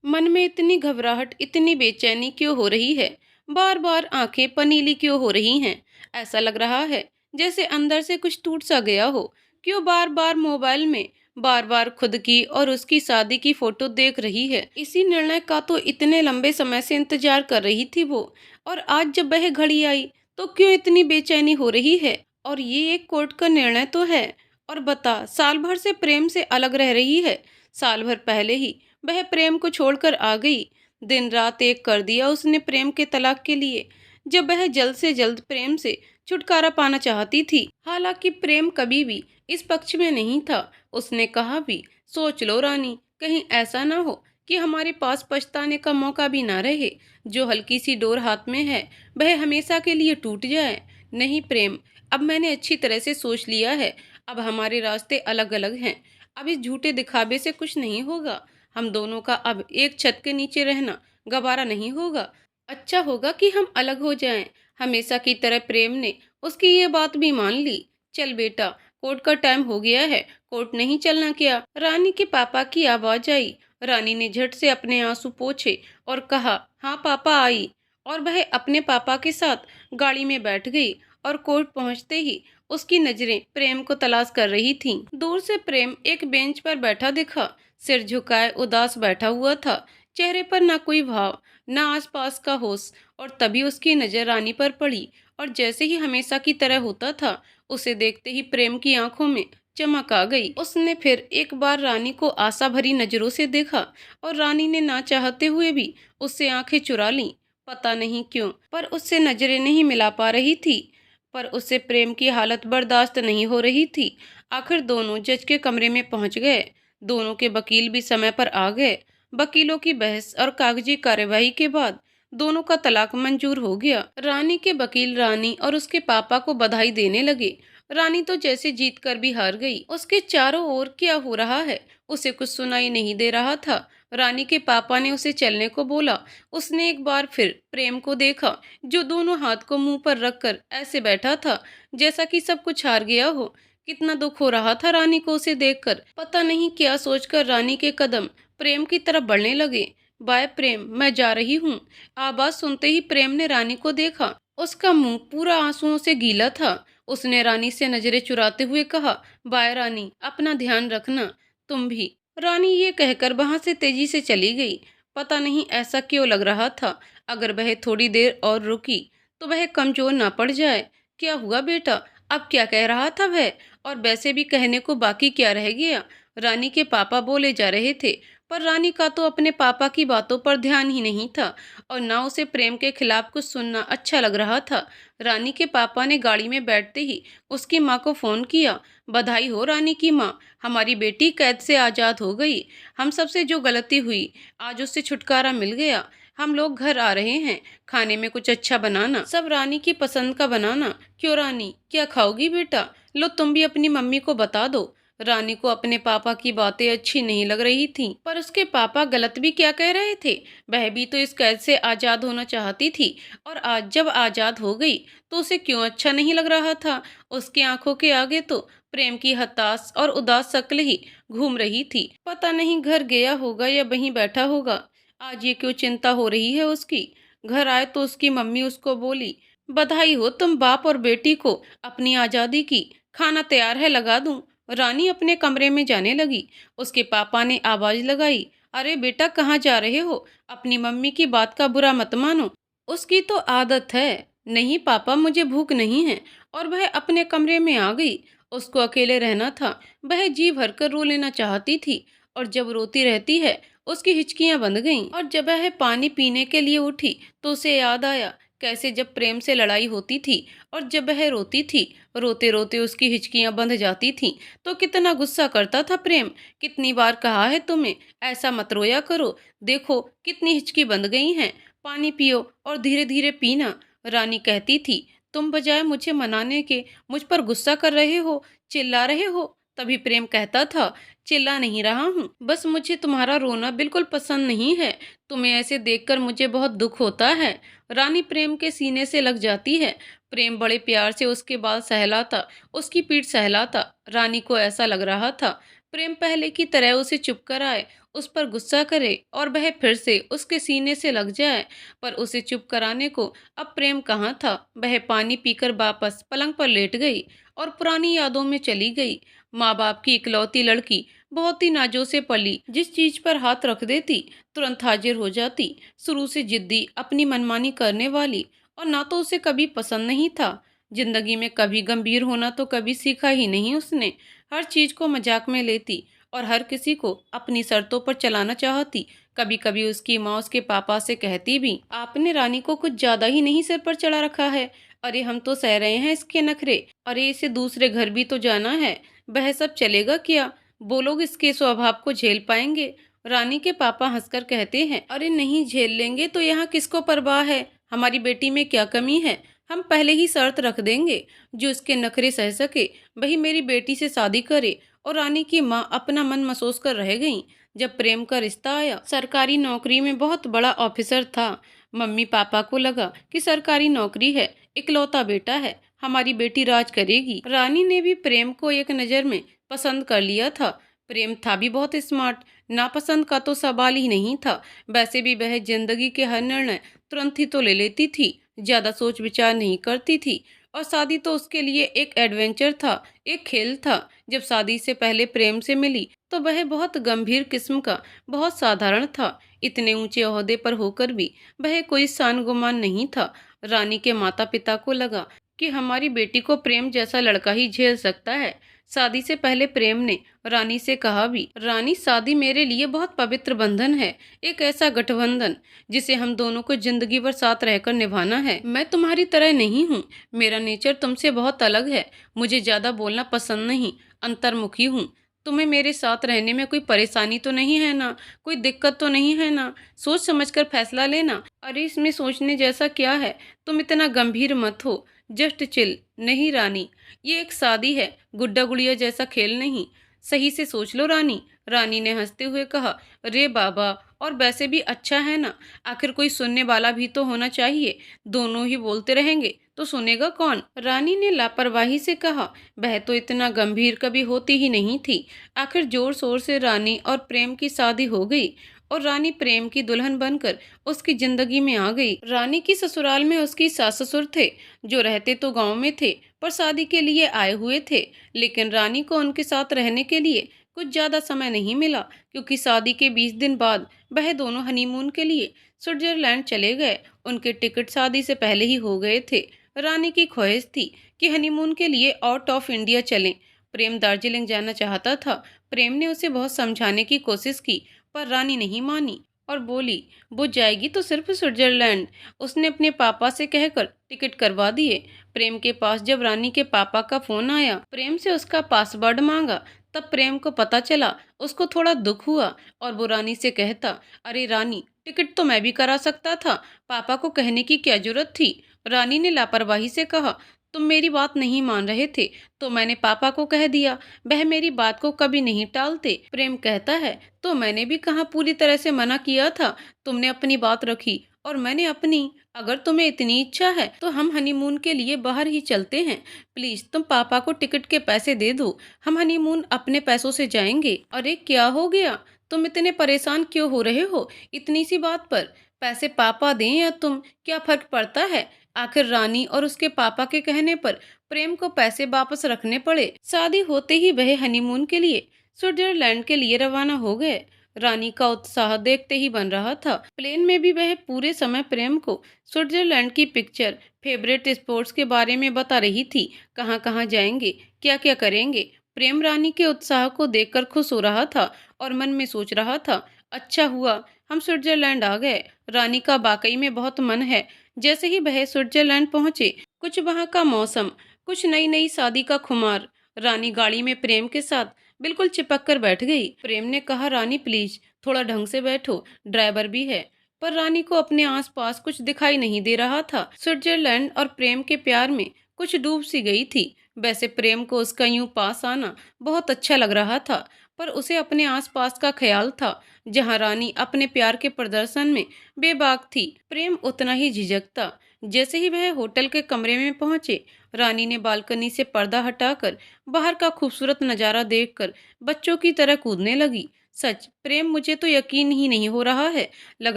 मन में इतनी घबराहट, इतनी बेचैनी क्यों हो रही है? बार बार आंखें पनीली क्यों हो रही हैं? ऐसा लग रहा है जैसे अंदर से कुछ टूट सा गया हो। क्यों बार बार मोबाइल में बार बार खुद की और उसकी शादी की फोटो देख रही है? इसी निर्णय का तो इतने लंबे समय से इंतजार कर रही थी वो। और आज जब वह घड़ी आई तो क्यों इतनी बेचैनी हो रही है? और ये एक कोर्ट का निर्णय तो है। और बता, साल भर से प्रेम से अलग रह रही है। साल भर पहले ही वह प्रेम को छोड़कर आ गई। दिन रात एक कर दिया उसने प्रेम के तलाक के लिए, जब वह जल्द से जल्द प्रेम से छुटकारा पाना चाहती थी। हालांकि प्रेम कभी भी इस पक्ष में नहीं था। उसने कहा भी, सोच लो रानी, कहीं ऐसा ना हो कि हमारे पास पछताने का मौका भी ना रहे। जो हल्की सी डोर हाथ में है वह हमेशा के लिए टूट जाए। नहीं प्रेम, अब मैंने अच्छी तरह से सोच लिया है। अब हमारे रास्ते अलग अलग हैं। अब इस झूठे दिखावे से कुछ नहीं होगा। हम दोनों का अब एक छत के नीचे रहना गवारा नहीं होगा। अच्छा होगा कि हम अलग हो जाएं। हमेशा की तरह प्रेम ने उसकी ये बात भी मान ली। चल बेटा, कोर्ट का टाइम हो गया है, कोर्ट नहीं चलना क्या? रानी के पापा की आवाज आई। रानी ने झट से अपने आंसू पोंछे और कहा, हाँ पापा आई। और वह अपने पापा के साथ गाड़ी में बैठ गई। और कोर्ट पहुंचते ही उसकी नजरें प्रेम को तलाश कर रही थीं। दूर से प्रेम एक बेंच पर बैठा दिखा। सिर झुकाए उदास बैठा हुआ था। चेहरे पर ना कोई भाव, ना आसपास का होश। और तभी उसकी नजर रानी पर पड़ी। और जैसे ही हमेशा की तरह होता था, उसे देखते ही प्रेम की आंखों में चमक आ गई। उसने फिर एक बार रानी को आशा भरी नजरों से देखा। और रानी ने ना चाहते हुए भी उससे आंखें चुरा लीं। पता नहीं क्यों, पर उससे नजरें नहीं मिला पा रही थी। पर उससे प्रेम की हालत बर्दाश्त नहीं हो रही थी। आखिर दोनों जज के कमरे में पहुंच गए। दोनों के वकील भी समय पर आ गए। वकीलों की बहस और कागजी कार्यवाही के बाद दोनों का तलाक मंजूर हो गया। रानी के वकील रानी और उसके पापा को बधाई देने लगे। रानी तो जैसे जीत कर भी हार गई। उसके चारों ओर क्या हो रहा है उसे कुछ सुनाई नहीं दे रहा था। रानी के पापा ने उसे चलने को बोला। उसने एक बार फिर प्रेम को देखा, जो दोनों हाथ को मुंह पर रखकर ऐसे बैठा था जैसा कि सब कुछ हार गया हो। कितना दुख हो रहा था रानी को उसे देखकर। पता नहीं क्या सोचकर रानी के कदम प्रेम की तरफ बढ़ने लगे। बाय प्रेम, मैं जा रही हूँ। आवाज सुनते ही प्रेम ने रानी को देखा। उसका मुंह पूरा आंसुओं से गीला था। उसने रानी से नजरें चुराते हुए कहा, बाय रानी, अपना ध्यान रखना। तुम भी। रानी ये कहकर वहां से तेजी से चली गई। पता नहीं ऐसा क्यों लग रहा था, अगर वह थोड़ी देर और रुकी तो वह कमजोर ना पड़ जाए। क्या हुआ बेटा? अब क्या कह रहा था वह? और वैसे भी कहने को बाकी क्या रह गया? रानी के पापा बोले जा रहे थे, पर रानी का तो अपने पापा की बातों पर ध्यान ही नहीं था। और ना उसे प्रेम के खिलाफ कुछ सुनना अच्छा लग रहा था। रानी के पापा ने गाड़ी में बैठते ही उसकी माँ को फोन किया। बधाई हो रानी की माँ, हमारी बेटी कैद से आजाद हो गई। हम सबसे जो गलती हुई, आज उससे छुटकारा मिल गया। हम लोग घर आ रहे हैं। खाने में कुछ अच्छा बनाना, सब रानी की पसंद का बनाना। क्यों रानी, क्या खाओगी बेटा? लो तुम भी अपनी मम्मी को बता दो। रानी को अपने पापा की बातें अच्छी नहीं लग रही थीं, पर उसके पापा गलत भी क्या कह रहे थे? वह भी तो इस कैद से आजाद होना चाहती थी। और आज जब आजाद हो गई तो उसे क्यों अच्छा नहीं लग रहा था? उसकी आंखों के आगे तो प्रेम की हताश और उदास शक्ल ही घूम रही थी। पता नहीं घर गया होगा या वहीं बैठा होगा। आज ये क्यों चिंता हो रही है उसकी? घर आए तो उसकी मम्मी उसको बोली, बधाई हो तुम बाप और बेटी को अपनी आजादी की। खाना तैयार है, लगा दूं? रानी अपने कमरे में जाने लगी। उसके पापा ने आवाज लगाई, अरे बेटा कहाँ जा रहे हो? अपनी मम्मी की बात का बुरा मत मानो, उसकी तो आदत है। नहीं पापा, मुझे भूख नहीं है। और वह अपने कमरे में आ गई। उसको अकेले रहना था। वह जी भरकर रो लेना चाहती थी। और जब रोती रहती है उसकी हिचकियां बंध गईं। और जब वह पानी पीने के लिए उठी तो उसे याद आया कैसे जब प्रेम से लड़ाई होती थी और जब वह रोती थी, रोते रोते उसकी हिचकियां बंध जाती थीं, तो कितना गुस्सा करता था प्रेम। कितनी बार कहा है तुम्हें, ऐसा मत रोया करो। देखो कितनी हिचकी बंध गई हैं। पानी पियो और धीरे धीरे पीना। रानी कहती थी, तुम बजाय मुझे मनाने के मुझ पर गुस्सा कर रहे हो, चिल्ला रहे हो। तभी प्रेम कहता था, चिल्ला नहीं रहा हूँ, बस मुझे तुम्हारा रोना बिल्कुल पसंद नहीं है। तुम्हें ऐसे देखकर मुझे बहुत दुख होता है। रानी प्रेम के सीने से लग जाती है। प्रेम बड़े प्यार से उसके बाल सहलाता, उसकी पीठ सहलाता। रानी को ऐसा लग रहा था प्रेम पहले की तरह उसे चुप कर आए, उस पर गुस्सा करे और वह फिर से उसके सीने से लग जाए। पर उसे चुप कराने को अब प्रेम कहाँ था। वह पानी पीकर वापस पलंग पर लेट गई और पुरानी यादों में चली गई। माँ बाप की इकलौती लड़की बहुत ही नाजों से पली, जिस चीज पर हाथ रख देती तुरंत हाजिर हो जाती। शुरू से जिद्दी, अपनी मनमानी करने वाली, और ना तो उसे कभी पसंद नहीं था। जिंदगी में कभी गंभीर होना तो कभी सीखा ही नहीं उसने। हर चीज को मजाक में लेती और हर किसी को अपनी शर्तों पर चलाना चाहती। कभी कभी उसकी माँ उसके पापा से कहती भी, आपने रानी को कुछ ज्यादा ही नहीं सिर पर चढ़ा रखा है। अरे हम तो सह रहे हैं इसके नखरे। अरे इसे दूसरे घर भी तो जाना है। वह सब चलेगा क्या? वो लोग इसके स्वभाव को झेल पाएंगे? रानी के पापा हंसकर कहते हैं, अरे नहीं, झेल लेंगे तो यहाँ किसको परवाह है। हमारी बेटी में क्या कमी है? हम पहले ही शर्त रख देंगे, जो इसके नखरे सह सके वही मेरी बेटी से शादी करे। और रानी की माँ अपना मन महसूस कर रह गईं। जब प्रेम का रिश्ता आया, सरकारी नौकरी में बहुत बड़ा ऑफिसर था। मम्मी पापा को लगा कि सरकारी नौकरी है, इकलौता बेटा है, हमारी बेटी राज करेगी। रानी ने भी प्रेम को एक नज़र में पसंद कर लिया था। प्रेम था भी बहुत स्मार्ट, नापसंद का तो सवाल ही नहीं था। वैसे भी वह जिंदगी के हर निर्णय तुरंत ही तो ले लेती थी, ज्यादा सोच विचार नहीं करती थी। और शादी तो उसके लिए एक एडवेंचर था, एक खेल था। जब शादी से पहले प्रेम से मिली तो वह बहुत गंभीर किस्म का, बहुत साधारण था। इतने ऊंचे ओहदे पर होकर भी वह कोई शान गुमान नहीं था। रानी के माता पिता को लगा कि हमारी बेटी को प्रेम जैसा लड़का ही झेल सकता है। शादी से पहले प्रेम ने रानी से कहा भी, रानी शादी मेरे लिए बहुत पवित्र बंधन है, एक ऐसा गठबंधन जिसे हम दोनों को जिंदगी भर साथ रहकर निभाना है। मैं तुम्हारी तरह नहीं हूँ, मेरा नेचर तुमसे बहुत अलग है। मुझे ज्यादा बोलना पसंद नहीं, अंतर्मुखी हूँ। तुम्हें मेरे साथ रहने में कोई परेशानी तो नहीं है ना? कोई दिक्कत तो नहीं है ना? सोच समझकर फैसला लेना। अरे इसमें सोचने जैसा क्या है? तुम इतना गंभीर मत हो, जस्ट चिल। नहीं रानी, ये एक शादी है, गुड्डा गुड़िया जैसा खेल नहीं। सही से सोच लो रानी। रानी ने हंसते हुए कहा, अरे बाबा, और वैसे भी अच्छा है ना, आखिर कोई सुनने वाला भी तो होना चाहिए। दोनों ही बोलते रहेंगे तो सुनेगा कौन? रानी ने लापरवाही से कहा, वह तो इतना गंभीर कभी होती ही नहीं थी। आखिर जोर शोर से रानी और प्रेम की शादी हो गई और रानी प्रेम की दुल्हन बनकर उसकी जिंदगी में आ गई। रानी की ससुराल में उसकी सास ससुर थे, जो रहते तो गांव में थे पर शादी के लिए आए हुए थे। लेकिन रानी को उनके साथ रहने के लिए कुछ ज्यादा समय नहीं मिला, क्योंकि शादी के 20 दिन बाद वह दोनों हनीमून के लिए स्विट्जरलैंड चले गए। उनके टिकट शादी से पहले ही हो गए थे। रानी की ख्वाहिश थी कि हनीमून के लिए आउट ऑफ इंडिया चलें। प्रेम दार्जिलिंग जाना चाहता था। प्रेम ने उसे बहुत समझाने की कोशिश की, पर रानी नहीं मानी और बोली, वो जाएगी तो सिर्फ स्विट्जरलैंड। उसने अपने पापा से कहकर टिकट करवा दिए। प्रेम के पास जब रानी के पापा का फोन आया, प्रेम से उसका पासवर्ड मांगा, तब प्रेम को पता चला। उसको थोड़ा दुख हुआ और वो रानी से कहता, अरे रानी, टिकट तो मैं भी करा सकता था, पापा को कहने की क्या जरूरत थी? रानी ने लापरवाही से कहा, तुम मेरी बात नहीं मान रहे थे तो मैंने पापा को कह दिया। वह मेरी बात को कभी नहीं टालते। प्रेम कहता है, तो मैंने भी कहाँ पूरी तरह से मना किया था। तुमने अपनी बात रखी और मैंने अपनी। अगर तुम्हें इतनी इच्छा है तो हम हनीमून के लिए बाहर ही चलते हैं। प्लीज तुम पापा को टिकट के पैसे दे दो, हम हनीमून अपने पैसों से जाएंगे। अरे क्या हो गया? तुम इतने परेशान क्यों हो रहे हो इतनी सी बात पर? पैसे पापा दें या तुम, क्या फर्क पड़ता है? आखिर रानी और उसके पापा के कहने पर प्रेम को पैसे वापस रखने पड़े। शादी होते ही वह हनीमून के लिए स्विट्जरलैंड के लिए रवाना हो गए। रानी का उत्साह देखते ही बन रहा था। प्लेन में भी वह पूरे समय प्रेम को स्विट्जरलैंड की पिक्चर, फेवरेट स्पोर्ट्स के बारे में बता रही थी। कहाँ कहाँ जाएंगे, क्या क्या करेंगे। प्रेम रानी के उत्साह को देखकर खुश हो रहा था और मन में सोच रहा था, अच्छा हुआ हम स्विट्जरलैंड आ गए। रानी का वाकई में बहुत मन है। जैसे ही वह स्विट्जरलैंड पहुंचे, कुछ वहां का मौसम, कुछ नई नई शादी का खुमार। रानी गाड़ी में प्रेम के साथ बिल्कुल चिपक कर बैठ गई। प्रेम ने कहा, रानी प्लीज थोड़ा ढंग से बैठो, ड्राइवर भी है। पर रानी को अपने आसपास कुछ दिखाई नहीं दे रहा था। स्विट्जरलैंड और प्रेम के प्यार में कुछ डूब सी गई थी। वैसे प्रेम को उसका यूं पास आना बहुत अच्छा लग रहा था, पर उसे अपने आसपास का ख्याल था, जहां रानी अपने प्यार के प्रदर्शन में बेबाक थी। प्रेम उतना ही झिझकता। जैसे ही वह होटल के कमरे में पहुंचे, रानी ने बालकनी से पर्दा हटाकर बाहर का खूबसूरत नजारा देखकर बच्चों की तरह कूदने लगी। सच प्रेम, मुझे तो यकीन ही नहीं हो रहा है। लग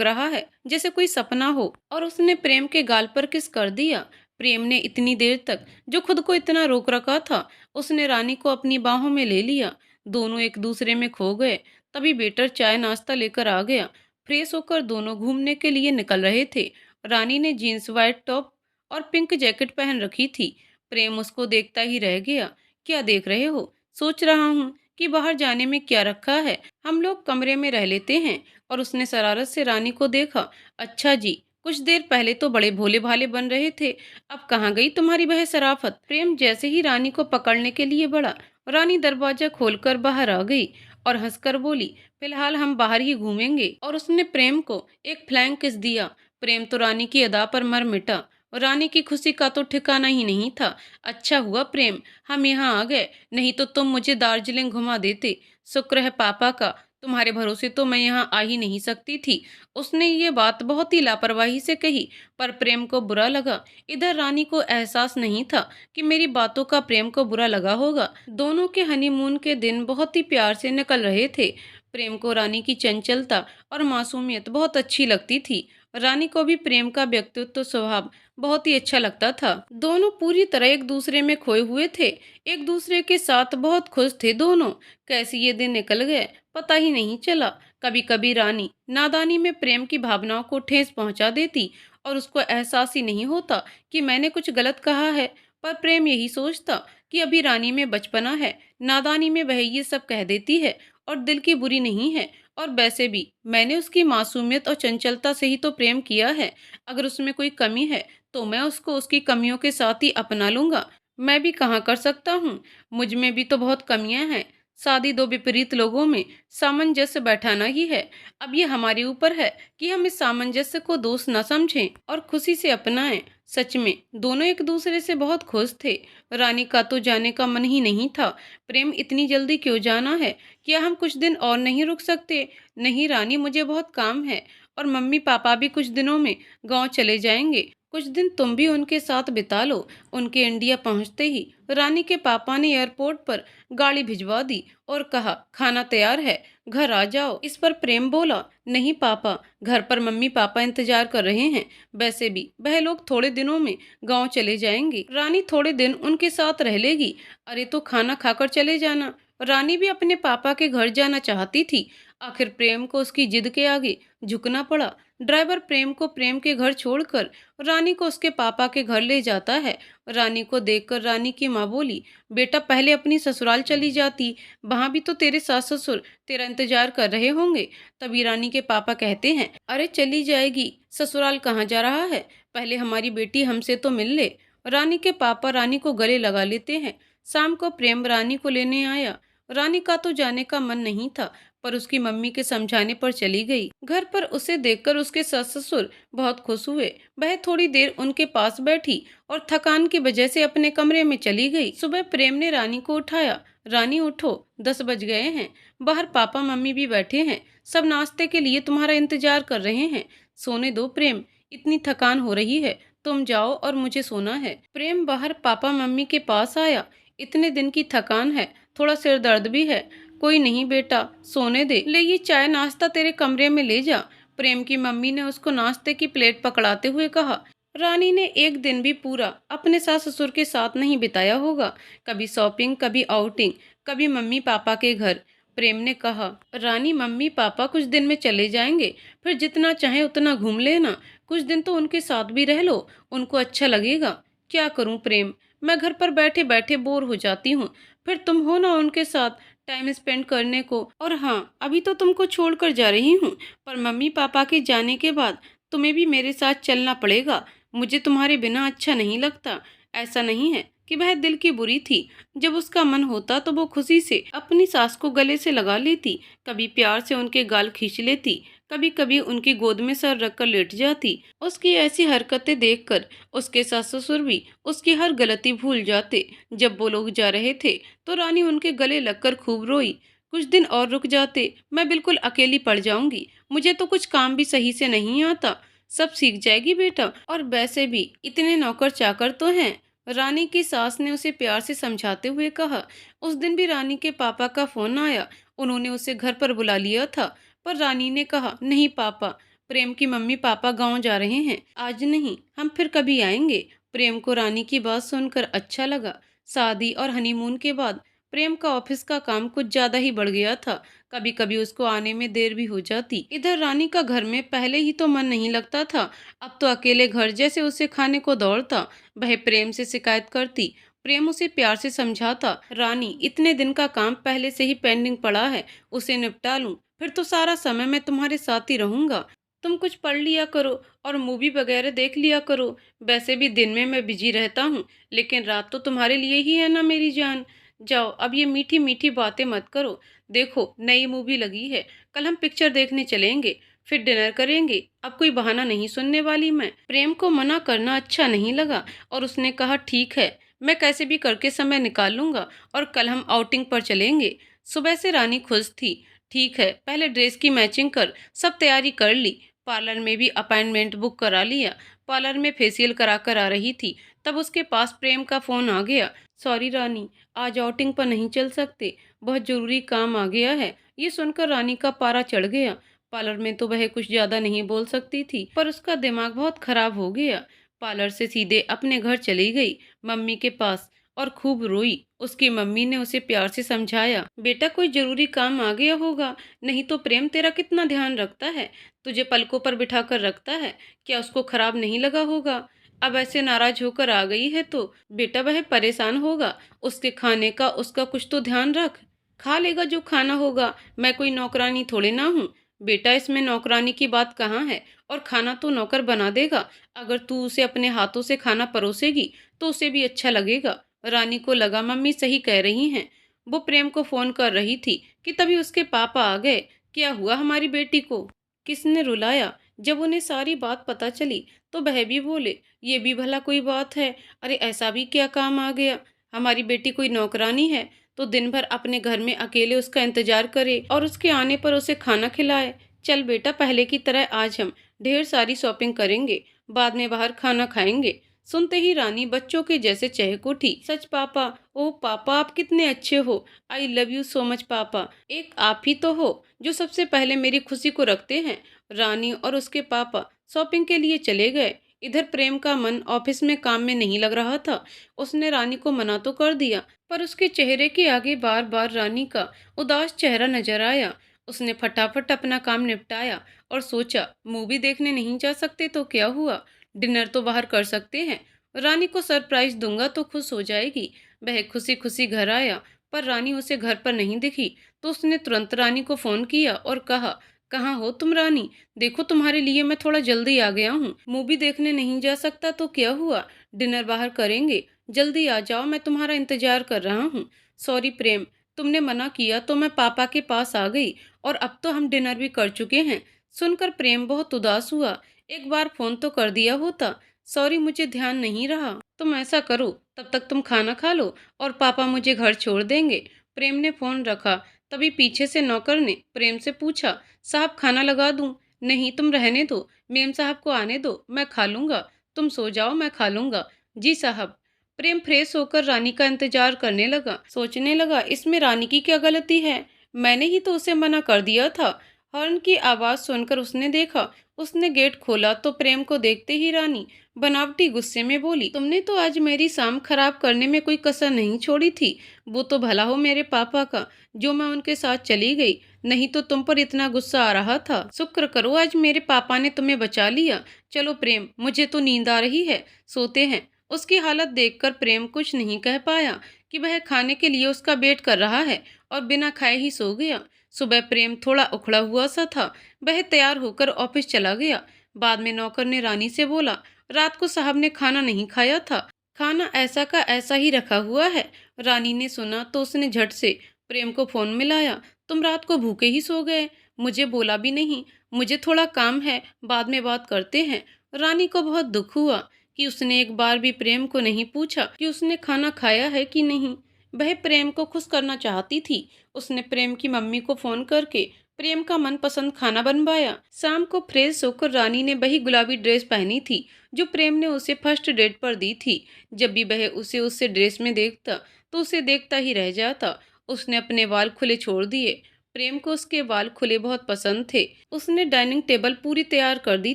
रहा है जैसे कोई सपना हो। और उसने प्रेम के गाल पर किस कर दिया। प्रेम ने इतनी देर तक जो खुद को इतना रोक रखा था, उसने रानी को अपनी बाहों में ले लिया। दोनों एक दूसरे में खो गए। तभी बेटर चाय नाश्ता लेकर आ गया। फ्रेश होकर दोनों घूमने के लिए निकल रहे थे। रानी ने जीन्स, वाइट टॉप और पिंक जैकेट पहन रखी थी। प्रेम उसको देखता ही रह गया। क्या देख रहे हो? सोच रहा हूँ कि बाहर जाने में क्या रखा है, हम लोग कमरे में रह लेते हैं। और उसने शरारत से रानी को देखा। अच्छा जी, कुछ देर पहले तो बड़े भोले भाले बन रहे थे, अब कहाँ गई तुम्हारी वह शराफत। प्रेम जैसे ही रानी को पकड़ने के लिए बढ़ा, रानी दरवाजा खोलकर बाहर आ गई और हंसकर बोली, फिलहाल हम बाहर ही घूमेंगे। और उसने प्रेम को एक फ्लैंक किस दिया। प्रेम तो रानी की अदा पर मर मिटा। रानी की खुशी का तो ठिकाना ही नहीं था। अच्छा हुआ प्रेम हम यहाँ आ गए, नहीं तो तुम मुझे दार्जिलिंग घुमा देते। शुक्र है पापा का, तुम्हारे भरोसे तो मैं यहाँ आ ही नहीं सकती थी। उसने ये बात बहुत ही लापरवाही से कही, पर प्रेम को बुरा लगा। इधर रानी को एहसास नहीं था कि मेरी बातों का प्रेम को बुरा लगा होगा। दोनों के हनीमून के दिन बहुत ही प्यार से निकल रहे थे। प्रेम को रानी की चंचलता और मासूमियत बहुत अच्छी लगती थी। रानी को भी प्रेम का व्यक्तित्व, स्वभाव बहुत ही अच्छा लगता था। दोनों पूरी तरह एक दूसरे में खोए हुए थे। एक दूसरे के साथ बहुत खुश थे दोनों। कैसे ये दिन निकल गए पता ही नहीं चला। कभी कभी रानी नादानी में प्रेम की भावनाओं को ठेस पहुंचा देती और उसको एहसास ही नहीं होता कि मैंने कुछ गलत कहा है। पर प्रेम यही सोचता कि अभी रानी में बचपना है, नादानी में वह ये सब कह देती है और दिल की बुरी नहीं है। और वैसे भी मैंने उसकी मासूमियत और चंचलता से ही तो प्रेम किया है। अगर उसमें कोई कमी है तो मैं उसको उसकी कमियों के साथ ही अपना लूंगा। मैं भी कहाँ कर सकता हूँ, मुझ में भी तो बहुत कमियां हैं। शादी दो विपरीत लोगों में सामंजस्य बैठाना ही है। अब ये हमारे ऊपर है कि हम इस सामंजस्य को दोष न समझें और खुशी से अपनाएं। सच में दोनों एक दूसरे से बहुत खुश थे। रानी का तो जाने का मन ही नहीं था। प्रेम इतनी जल्दी क्यों जाना है? क्या हम कुछ दिन और नहीं रुक सकते? नहीं रानी, मुझे बहुत काम है और मम्मी पापा भी कुछ दिनों में गांव चले जाएंगे। कुछ दिन तुम भी उनके साथ बिता लो। उनके इंडिया पहुंचते ही रानी के पापा ने एयरपोर्ट पर गाड़ी भिजवा दी और कहा, खाना तैयार है, घर आ जाओ। इस पर प्रेम बोला, नहीं पापा, घर पर मम्मी पापा इंतजार कर रहे हैं। वैसे भी वह लोग थोड़े दिनों में गांव चले जाएंगे। रानी थोड़े दिन उनके साथ रह लेगी। अरे तो खाना खाकर चले जाना। रानी भी अपने पापा के घर जाना चाहती थी। आखिर प्रेम को उसकी जिद के आगे झुकना पड़ा। ड्राइवर प्रेम को प्रेम के घर छोड़कर रानी को उसके पापा के घर ले जाता है। रानी को देखकर रानी की माँ बोली, बेटा पहले अपनी ससुराल चली जाती, वहां भी तो तेरे सास ससुर तेरा इंतजार कर रहे होंगे। तभी रानी के पापा कहते हैं, अरे चली जाएगी, ससुराल कहाँ जा रहा है, पहले हमारी बेटी हमसे तो मिल ले। रानी के पापा रानी को गले लगा लेते हैं। शाम को प्रेम रानी को लेने आया। रानी का तो जाने का मन नहीं था, पर उसकी मम्मी के समझाने पर चली गई। घर पर उसे देखकर उसके सास ससुर बहुत खुश हुए। वह थोड़ी देर उनके पास बैठी और थकान की वजह से अपने कमरे में चली गई। सुबह प्रेम ने रानी को उठाया, रानी उठो, 10 बज गए हैं, बाहर पापा मम्मी भी बैठे हैं, सब नाश्ते के लिए तुम्हारा इंतजार कर रहे हैं, सोने दो प्रेम, इतनी थकान हो रही है, तुम जाओ और मुझे सोना है। प्रेम बाहर पापा मम्मी के पास आया, इतने दिन की थकान है, थोड़ा सिर दर्द भी है। कोई नहीं बेटा, सोने दे, ले ये चाय नाश्ता तेरे कमरे में ले जा। प्रेम की मम्मी ने उसको नाश्ते की प्लेट पकड़ाते हुए कहा। रानी ने एक दिन भी पूरा अपने सास ससुर के साथ नहीं बिताया होगा। कभी शॉपिंग, कभी आउटिंग, कभी मम्मी पापा के घर। प्रेम ने कहा, रानी मम्मी पापा कुछ दिन में चले जाएंगे, फिर जितना चाहे उतना घूम लेना, कुछ दिन तो उनके साथ भी रह लो, उनको अच्छा लगेगा। क्या करूं प्रेम, मैं घर पर बैठे बैठे बोर हो जाती हूँ, फिर तुम हो ना उनके साथ टाइम स्पेंड करने को। और हाँ, अभी तो तुमको छोड़कर जा रही हूँ, पर मम्मी पापा के जाने के बाद तुम्हें भी मेरे साथ चलना पड़ेगा। मुझे तुम्हारे बिना अच्छा नहीं लगता। ऐसा नहीं है कि वह दिल की बुरी थी। जब उसका मन होता तो वो खुशी से अपनी सास को गले से लगा लेती, कभी प्यार से उनके गाल खींच लेती, कभी कभी उनकी गोद में सर रखकर लेट जाती। उसकी ऐसी हरकतें देखकर उसके सास ससुर भी उसकी हर गलती भूल जाते। जब वो लोग जा रहे थे तो रानी उनके गले लगकर खूब रोई। कुछ दिन और रुक जाते, मैं बिल्कुल अकेली पड़ जाऊंगी, मुझे तो कुछ काम भी सही से नहीं आता, सब सीख जाएगी बेटा, और वैसे भी इतने नौकर चाकर तो हैं। रानी की सास ने उसे प्यार से समझाते हुए कहा। उस दिन भी रानी के पापा का फोन आया। उन्होंने उसे घर पर बुला लिया था, पर रानी ने कहा, नहीं पापा, प्रेम की मम्मी पापा गांव जा रहे हैं, आज नहीं, हम फिर कभी आएंगे। प्रेम को रानी की बात सुनकर अच्छा लगा। शादी और हनीमून के बाद प्रेम का ऑफिस का काम कुछ ज्यादा ही बढ़ गया था। कभी कभी उसको आने में देर भी हो जाती। इधर रानी का घर में पहले ही तो मन नहीं लगता था, अब तो अकेले घर जैसे उसे खाने को दौड़ता। वह प्रेम से शिकायत करती। प्रेम उसे प्यार से समझाता, रानी इतने दिन का काम पहले से ही पेंडिंग पड़ा है, उसे निपटा लूं, फिर तो सारा समय मैं तुम्हारे साथ ही रहूंगा। तुम कुछ पढ़ लिया करो और मूवी वगैरह देख लिया करो। वैसे भी दिन में मैं बिजी रहता हूँ, लेकिन रात तो तुम्हारे लिए ही है ना मेरी जान। जाओ अब ये मीठी मीठी बातें मत करो। देखो नई मूवी लगी है, कल हम पिक्चर देखने चलेंगे, फिर डिनर करेंगे। अब कोई बहाना नहीं सुनने वाली मैं। प्रेम को मना करना अच्छा नहीं लगा और उसने कहा, ठीक है, मैं कैसे भी करके समय निकाल लूंगा और कल हम आउटिंग पर चलेंगे। सुबह से रानी खुश थी। ठीक है, पहले ड्रेस की मैचिंग कर, सब तैयारी कर ली। पार्लर में भी अपॉइंटमेंट बुक करा लिया। पार्लर में फेशियल करा कर आ रही थी, तब उसके पास प्रेम का फोन आ गया। सॉरी रानी, आज आउटिंग पर नहीं चल सकते, बहुत जरूरी काम आ गया है। ये सुनकर रानी का पारा चढ़ गया। पार्लर में तो वह कुछ ज्यादा नहीं बोल सकती थी, पर उसका दिमाग बहुत खराब हो गया। पार्लर से सीधे अपने घर चली गई, मम्मी के पास, और खूब रोई। उसकी मम्मी ने उसे प्यार से समझाया, बेटा कोई जरूरी काम आ गया होगा, नहीं तो प्रेम तेरा कितना ध्यान रखता है, तुझे पलकों पर बिठा कर रखता है, क्या उसको खराब नहीं लगा होगा? अब ऐसे नाराज होकर आ गई है तो बेटा वह परेशान होगा, उसके खाने का उसका कुछ तो ध्यान रख। खा लेगा जो खाना होगा, मैं कोई नौकरानी थोड़े ना हूँ। बेटा इसमें नौकरानी की बात कहाँ है, और खाना तो नौकर बना देगा। अगर तू उसे अपने हाथों से खाना परोसेगी तो उसे भी अच्छा लगेगा। रानी को लगा मम्मी सही कह रही हैं। वो प्रेम को फोन कर रही थी कि तभी उसके पापा आ गए। क्या हुआ हमारी बेटी को, किसने रुलाया? जब उन्हें सारी बात पता चली तो वह भी बोले, ये भी भला कोई बात है, अरे ऐसा भी क्या काम आ गया? हमारी बेटी कोई नौकरानी है तो दिन भर अपने घर में अकेले उसका इंतजार करे और उसके आने पर उसे खाना खिलाए। चल बेटा, पहले की तरह आज हम ढेर सारी शॉपिंग करेंगे, बाद में बाहर खाना खाएंगे। सुनते ही रानी बच्चों के जैसे चहक उठी। सच पापा, ओ पापा आप कितने अच्छे हो, I love you so much पापा। एक आप ही तो हो जो सबसे पहले मेरी खुशी को रखते हैं। रानी और उसके पापा शॉपिंग के लिए चले गए। इधर प्रेम का मन ऑफिस में काम में नहीं लग रहा था। उसने रानी को मना तो कर दिया, पर उसके चेहरे के आगे बार बार रानी का उदास चेहरा नजर आया। उसने फटाफट अपना काम निपटाया और सोचा, मूवी देखने नहीं जा सकते तो क्या हुआ, डिनर तो बाहर कर सकते हैं। रानी को सरप्राइज दूंगा तो खुश हो जाएगी। वह खुशी खुशी घर आया, पर रानी उसे घर पर नहीं दिखी। तो उसने तुरंत रानी को फोन किया और कहा, कहाँ हो तुम रानी? देखो तुम्हारे लिए मैं थोड़ा जल्दी आ गया हूँ। मूवी देखने नहीं जा सकता तो क्या हुआ, डिनर बाहर करेंगे, जल्दी आ जाओ, मैं तुम्हारा इंतजार कर रहा हूँ। सॉरी प्रेम, तुमने मना किया तो मैं पापा के पास आ गई, और अब तो हम डिनर भी कर चुके हैं। सुनकर प्रेम बहुत उदास हुआ। एक बार फोन तो कर दिया होता। सॉरी मुझे ध्यान नहीं रहा। तुम ऐसा करो, तब तक तुम खाना खा लो और पापा मुझे घर छोड़ देंगे। प्रेम ने फोन रखा। तभी पीछे से नौकर ने प्रेम से पूछा, साहब खाना लगा दूं? नहीं तुम रहने दो, मेम साहब को आने दो, मैं खा लूंगा। तुम सो जाओ, मैं खा लूंगा। जी साहब। प्रेम फ्रेश होकर रानी का इंतजार करने लगा। सोचने लगा, इसमें रानी की क्या गलती है, मैंने ही तो उसे मना कर दिया था। हॉर्न की आवाज सुनकर उसने देखा। उसने गेट खोला तो प्रेम को देखते ही रानी बनावटी गुस्से में बोली, तुमने तो आज मेरी शाम खराब करने में कोई कसर नहीं छोड़ी थी। वो तो भला हो मेरे पापा का जो मैं उनके साथ चली गई, नहीं तो तुम पर इतना गुस्सा आ रहा था। शुक्र करो आज मेरे पापा ने तुम्हें बचा लिया। चलो प्रेम, मुझे तो नींद आ रही है, सोते हैं। उसकी हालत देखकर प्रेम कुछ नहीं कह पाया कि वह खाने के लिए उसका वेट कर रहा है, और बिना खाए ही सो गया। सुबह प्रेम थोड़ा उखड़ा हुआ सा था। वह तैयार होकर ऑफिस चला गया। बाद में नौकर ने रानी से बोला, रात को साहब ने खाना नहीं खाया था, खाना ऐसा का ऐसा ही रखा हुआ है। रानी ने सुना तो उसने झट से प्रेम को फोन मिलाया, तुम रात को भूखे ही सो गए, मुझे बोला भी नहीं। मुझे थोड़ा काम है, बाद में बात करते हैं। रानी को बहुत दुख हुआ कि उसने एक बार भी प्रेम को नहीं पूछा कि उसने खाना खाया है कि नहीं। वह प्रेम को खुश करना चाहती थी। उसने प्रेम की मम्मी को फोन करके प्रेम का मनपसंद खाना बनवाया। शाम को फ्रेश होकर रानी ने वही गुलाबी ड्रेस पहनी थी जो प्रेम ने उसे फर्स्ट डेट पर दी थी। जब भी वह उसे ड्रेस में देखता तो उसे देखता ही रह जाता। उसने अपने बाल खुले छोड़ दिए। प्रेम को उसके बाल खुले बहुत पसंद थे। उसने डाइनिंग टेबल पूरी तैयार कर दी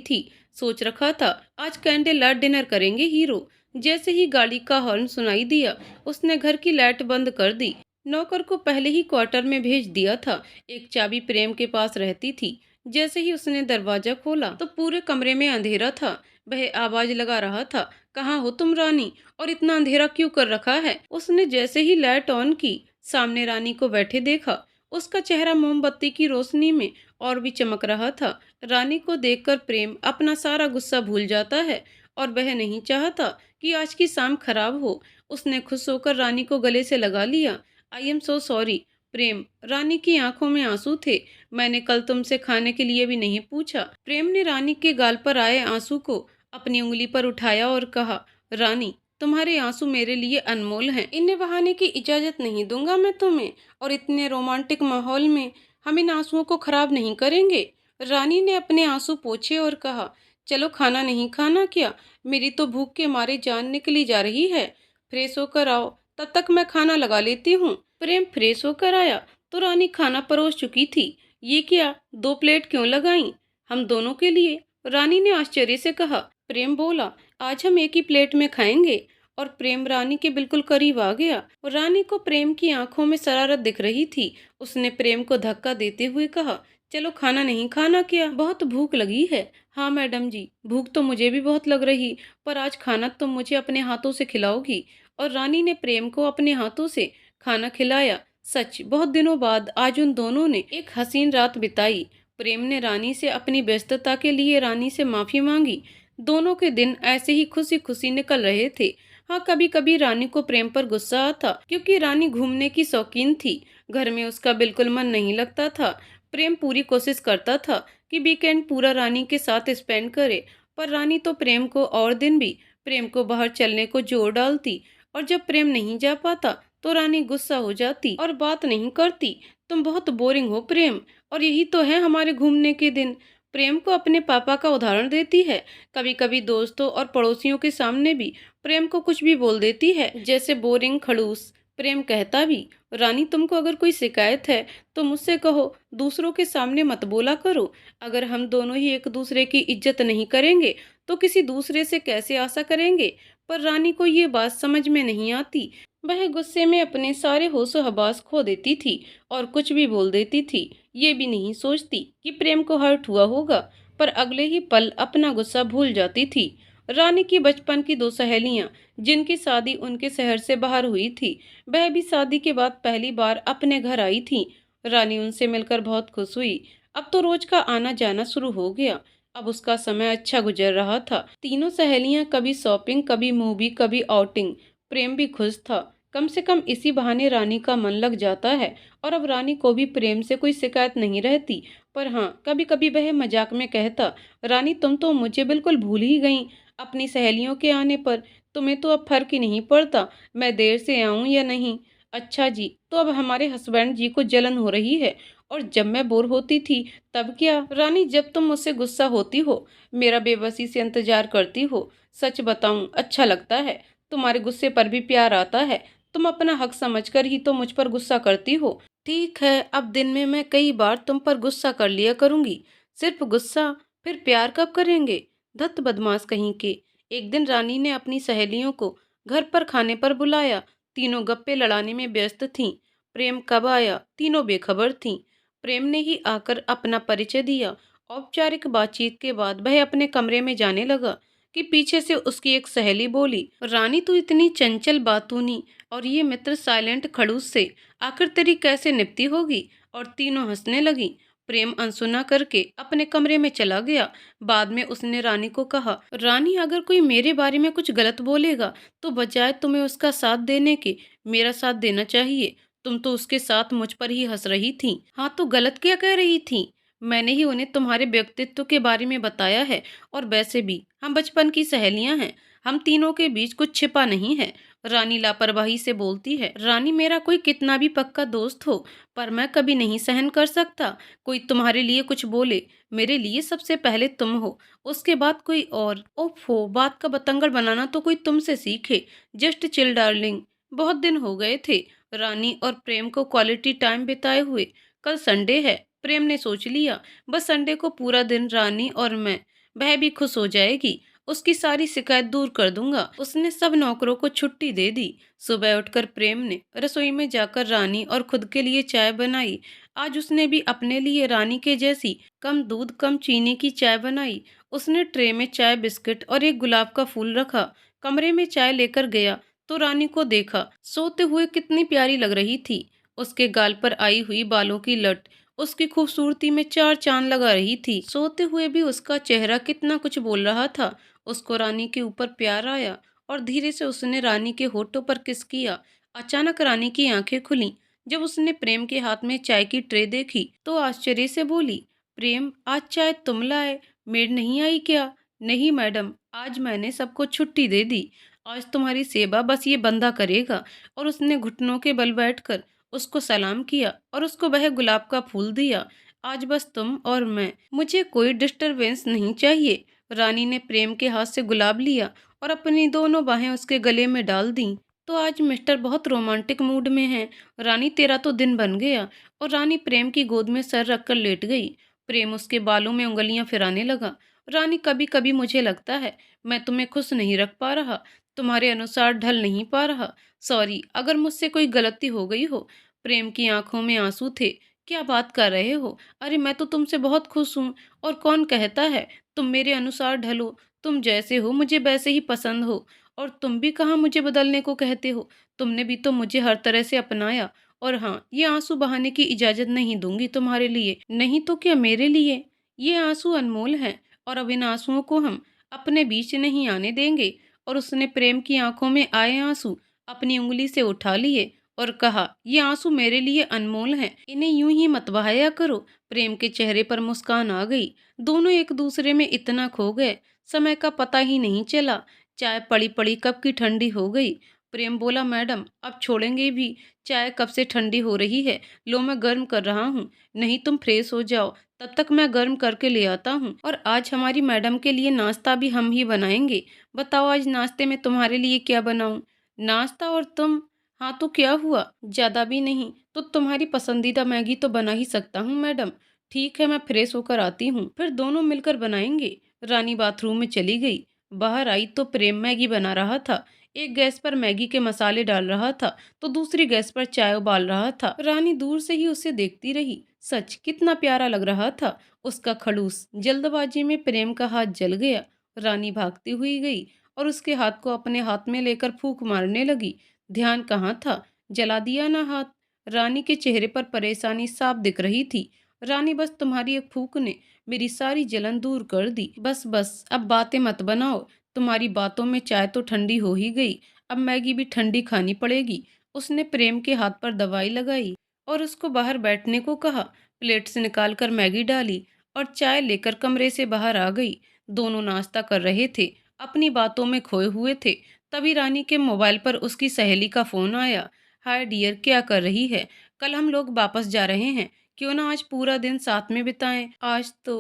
थी। सोच रखा था आज कैंडल लाइट डिनर करेंगे हीरो। जैसे ही गाड़ी का हॉर्न सुनाई दिया उसने घर की लाइट बंद कर दी। नौकर को पहले ही क्वार्टर में भेज दिया था। एक चाबी प्रेम के पास रहती थी। जैसे ही उसने दरवाजा खोला तो पूरे कमरे में अंधेरा था। वह आवाज लगा रहा था, कहाँ हो तुम रानी, और इतना अंधेरा क्यों कर रखा है। उसने जैसे ही लाइट ऑन की सामने रानी को बैठे देखा। उसका चेहरा मोमबत्ती की रोशनी में और भी चमक रहा था। रानी को देखकर प्रेम अपना सारा गुस्सा भूल जाता है और वह नहीं चाहता कि आज की शाम खराब हो। उसने खुश होकर रानी को गले से लगा लिया। आई एम सो सॉरी प्रेम। रानी की आंखों में आंसू थे। मैंने कल तुमसे खाने के लिए भी नहीं पूछा। प्रेम ने रानी के गाल पर आए आंसू को अपनी उंगली पर उठाया और कहा, रानी तुम्हारे आंसू मेरे लिए अनमोल हैं। इन्हें बहाने की इजाजत नहीं दूंगा मैं तुम्हें, और इतने रोमांटिक माहौल में हम इन आंसुओं को खराब नहीं करेंगे। रानी ने अपने आंसू पोंछे और कहा, चलो खाना नहीं खाना क्या? मेरी तो भूख के मारे जान निकली जा रही है। फ्रेश होकर आओ, तब तक मैं खाना लगा लेती हूँ। प्रेम फ्रेश होकर आया तो रानी खाना परोस चुकी थी। ये क्या, दो प्लेट क्यों लगाई? हम दोनों के लिए, रानी ने आश्चर्य से कहा। प्रेम बोला, आज हम एक ही प्लेट में खाएंगे। और प्रेम रानी के बिल्कुल करीब आ गया। और रानी को प्रेम की आंखों में शरारत दिख रही थी। उसने प्रेम को धक्का देते हुए कहा, चलो खाना नहीं खाना क्या? बहुत भूख लगी है। हाँ मैडम जी, भूख तो मुझे भी बहुत लग रही, पर आज खाना तुम मुझे अपने हाथों से खिलाओगी। और रानी ने प्रेम को अपने हाथों से खाना खिलाया। सच बहुत दिनों बाद आज उन दोनों ने एक हसीन रात बिताई। प्रेम ने रानी से अपनी व्यस्तता के लिए रानी से माफी मांगी। दोनों के दिन ऐसे ही खुशी खुशी निकल रहे थे। हाँ, कभी कभी रानी को प्रेम पर गुस्सा आता क्योंकि रानी घूमने की शौकीन थी। घर में उसका बिल्कुल मन नहीं लगता था। प्रेम पूरी कोशिश करता था कि वीकेंड पूरा रानी के साथ स्पेंड करे, पर रानी तो प्रेम को और दिन भी प्रेम को बाहर चलने को जोर डालती। और जब प्रेम नहीं जा पाता तो रानी गुस्सा हो जाती और बात नहीं करती। तुम बहुत बोरिंग हो प्रेम, और यही तो है हमारे घूमने के दिन। प्रेम को अपने पापा का उदाहरण देती है। कभी कभी दोस्तों और पड़ोसियों के सामने भी प्रेम को कुछ भी बोल देती है, जैसे बोरिंग खड़ूस। प्रेम कहता भी, रानी तुमको अगर कोई शिकायत है तो मुझसे कहो, दूसरों के सामने मत बोला करो। अगर हम दोनों ही एक दूसरे की इज्जत नहीं करेंगे तो किसी दूसरे से कैसे आशा करेंगे? पर रानी को ये बात समझ में नहीं आती। वह गुस्से में अपने सारे होशो हवास खो देती थी और कुछ भी बोल देती थी। ये भी नहीं सोचती कि प्रेम को हर्ट हुआ होगा, पर अगले ही पल अपना गुस्सा भूल जाती थी। रानी की बचपन की दो सहेलियां जिनकी शादी उनके शहर से बाहर हुई थी, वह भी शादी के बाद पहली बार अपने घर आई थी। रानी उनसे मिलकर बहुत खुश हुई। अब तो रोज का आना जाना शुरू हो गया। अब उसका समय अच्छा गुजर रहा था। तीनों सहेलियां कभी शॉपिंग, कभी मूवी, कभी आउटिंग। प्रेम भी खुश था। कम से कम इसी बहाने रानी का मन लग जाता है। और अब रानी को भी प्रेम से कोई शिकायत नहीं रहती। पर हाँ, कभी कभी वह मजाक में कहता, रानी तुम तो मुझे बिल्कुल भूल ही गई अपनी सहेलियों के आने पर। तुम्हें तो अब फर्क ही नहीं पड़ता मैं देर से आऊं या नहीं। अच्छा जी, तो अब हमारे हस्बैंड जी को जलन हो रही है। और जब मैं बोर होती थी तब क्या? रानी, जब तुम मुझसे गुस्सा होती हो, मेरा बेबसी से इंतजार करती हो। सच बताऊं, अच्छा लगता है। तुम्हारे गुस्से पर भी प्यार आता है। तुम अपना हक समझकर ही तो मुझ पर गुस्सा करती हो। ठीक है, अब दिन में मैं कई बार तुम पर गुस्सा कर लिया करूंगी। सिर्फ गुस्सा, फिर प्यार कब करेंगे? धत बदमाश कहीं के। एक दिन रानी ने अपनी सहेलियों को घर पर खाने पर बुलाया। तीनों गप्पे लड़ाने में व्यस्त थीं। प्रेम कब आया, तीनों बेखबर थीं। प्रेम ने ही आकर अपना परिचय दिया। औपचारिक बातचीत के बाद वह अपने कमरे में जाने लगा कि पीछे से उसकी एक सहेली बोली, रानी तू इतनी चंचल बातूनी और ये मित्र साइलेंट खड़ूस से आखिर तेरी कैसे निपटी होगी? और तीनों हंसने लगी। प्रेम अनसुना करके अपने कमरे में चला गया। बाद में उसने रानी को कहा, रानी अगर कोई मेरे बारे में कुछ गलत बोलेगा तो बजाय तुम्हें उसका साथ देने के मेरा साथ देना चाहिए। तुम तो उसके साथ मुझ पर ही हंस रही थी। हाँ, तो गलत क्या कह रही थी? मैंने ही उन्हें तुम्हारे व्यक्तित्व के बारे में बताया है। और वैसे भी हम बचपन की सहेलियां हैं। हम तीनों के बीच कुछ छिपा नहीं है। रानी लापरवाही से बोलती है। रानी, मेरा कोई कितना भी पक्का दोस्त हो, पर मैं कभी नहीं सहन कर सकता कोई तुम्हारे लिए कुछ बोले। मेरे लिए सबसे पहले तुम हो, उसके बाद कोई और। ओफो, बात का बतंगड़ बनाना तो कोई तुमसे सीखे। Just chill darling. बहुत दिन हो गए थे रानी और प्रेम को क्वालिटी टाइम बिताए हुए। कल संडे है। प्रेम ने सोच लिया, बस संडे को पूरा दिन रानी और मैं, वह भी खुश हो जाएगी। उसकी सारी शिकायत दूर कर दूंगा। उसने सब नौकरों को छुट्टी दे दी। सुबह उठकर प्रेम ने रसोई में जाकर रानी और खुद के लिए चाय बनाई। आज उसने भी अपने लिए रानी के जैसी कम दूध कम चीनी की चाय बनाई। उसने ट्रे में चाय, बिस्किट और एक गुलाब का फूल रखा। कमरे में चाय लेकर गया तो रानी को देखा, सोते हुए कितनी प्यारी लग रही थी। उसके गाल पर आई हुई बालों की लट उसकी खूबसूरती में चार चांद लगा रही थी। सोते हुए भी उसका चेहरा कितना कुछ बोल रहा था। उसको रानी के ऊपर प्यार आया और धीरे से उसने रानी के होठों पर किस किया। अचानक रानी की आंखें खुलीं। जब उसने प्रेम के हाथ में चाय की ट्रे देखी तो आश्चर्य से बोली, प्रेम, आज चाय तुम लाए, मेड नहीं आई क्या? नहीं मैडम, आज मैंने सबको छुट्टी दे दी। आज तुम्हारी सेवा बस ये बंदा करेगा। और उसने घुटनों के बल बैठकर उसको सलाम किया और उसको वह गुलाब का फूल दिया। आज बस तुम और मैं, मुझे कोई डिस्टरबेंस नहीं चाहिए। रानी ने प्रेम के हाथ से गुलाब लिया और अपनी दोनों बाहें उसके गले में डाल दी। तो आज मिस्टर बहुत रोमांटिक मूड में है। रानी, तेरा तो दिन बन गया। और रानी प्रेम की गोद में सर रखकर लेट गई। प्रेम उसके बालों में उंगलियां फिराने लगा। रानी, कभी कभी मुझे लगता है मैं तुम्हें खुश नहीं रख पा रहा, तुम्हारे अनुसार ढल नहीं पा रहा। सॉरी अगर मुझसे कोई गलती हो गई हो। प्रेम की आंखों में आंसू थे। क्या बात कर रहे हो? अरे मैं तो तुमसे बहुत खुश हूँ। और कौन कहता है तुम मेरे अनुसार ढलो? तुम जैसे हो मुझे वैसे ही पसंद हो। और तुम भी कहाँ मुझे बदलने को कहते हो? तुमने भी तो मुझे हर तरह से अपनाया। और हाँ, ये आंसू बहाने की इजाजत नहीं दूंगी तुम्हारे लिए। नहीं तो क्या मेरे लिए? ये आंसू अनमोल हैं और अब इन आंसुओं को हम अपने बीच नहीं आने देंगे। और उसने प्रेम की आंखों में आए आंसू अपनी उंगली से उठा लिए और कहा, ये आंसू मेरे लिए अनमोल हैं, इन्हें यूं ही मत बहाया करो। प्रेम के चेहरे पर मुस्कान आ गई। दोनों एक दूसरे में इतना खो गए, समय का पता ही नहीं चला। चाय पड़ी पड़ी कब की ठंडी हो गई। प्रेम बोला, मैडम अब छोड़ेंगे भी? चाय कब से ठंडी हो रही है, लो मैं गर्म कर रहा हूँ। नहीं, तुम फ्रेश हो जाओ, तब तक मैं गर्म करके ले आता हूँ। और आज हमारी मैडम के लिए नाश्ता भी हम ही बनाएंगे। बताओ आज नाश्ते में तुम्हारे लिए क्या बनाऊं? नाश्ता और तुम? हाँ तो क्या हुआ, ज्यादा भी नहीं तो तुम्हारी पसंदीदा मैगी तो बना ही सकता हूँ मैडम। ठीक है, मैं फ्रेश होकर आती हूँ, फिर दोनों मिलकर बनाएंगे। रानी बाथरूम में चली गई। बाहर आई तो प्रेम मैगी बना रहा था। एक गैस पर मैगी के मसाले डाल रहा था तो दूसरी गैस पर चाय उबाल रहा था। रानी दूर से ही उसे देखती रही। सच कितना प्यारा लग रहा था उसका खड़ूस। जल्दबाजी में प्रेम का हाथ जल गया। रानी भागती हुई गई और उसके हाथ को अपने हाथ में लेकर फूंक मारने लगी। ध्यान कहाँ था, जला दिया ना हाथ। रानी के चेहरे पर परेशानी साफ दिख रही थी। रानी, बस तुम्हारी एक फूंक ने मेरी सारी जलन दूर कर दी। बस बस अब बातें मत बनाओ, तुम्हारी बातों में चाय तो ठंडी हो ही गई, अब मैगी भी ठंडी खानी पड़ेगी। उसने प्रेम के हाथ पर दवाई लगाई और उसको बाहर बैठने को कहा। प्लेट से निकालकर मैगी डाली और चाय लेकर कमरे से बाहर आ गई। दोनों नाश्ता कर रहे थे, अपनी बातों में खोए हुए थे। तभी रानी के मोबाइल पर उसकी सहेली का फोन आया। हाय डियर, क्या कर रही है? कल हम लोग वापस जा रहे हैं, क्यों ना आज पूरा दिन साथ में बिताएं। आज तो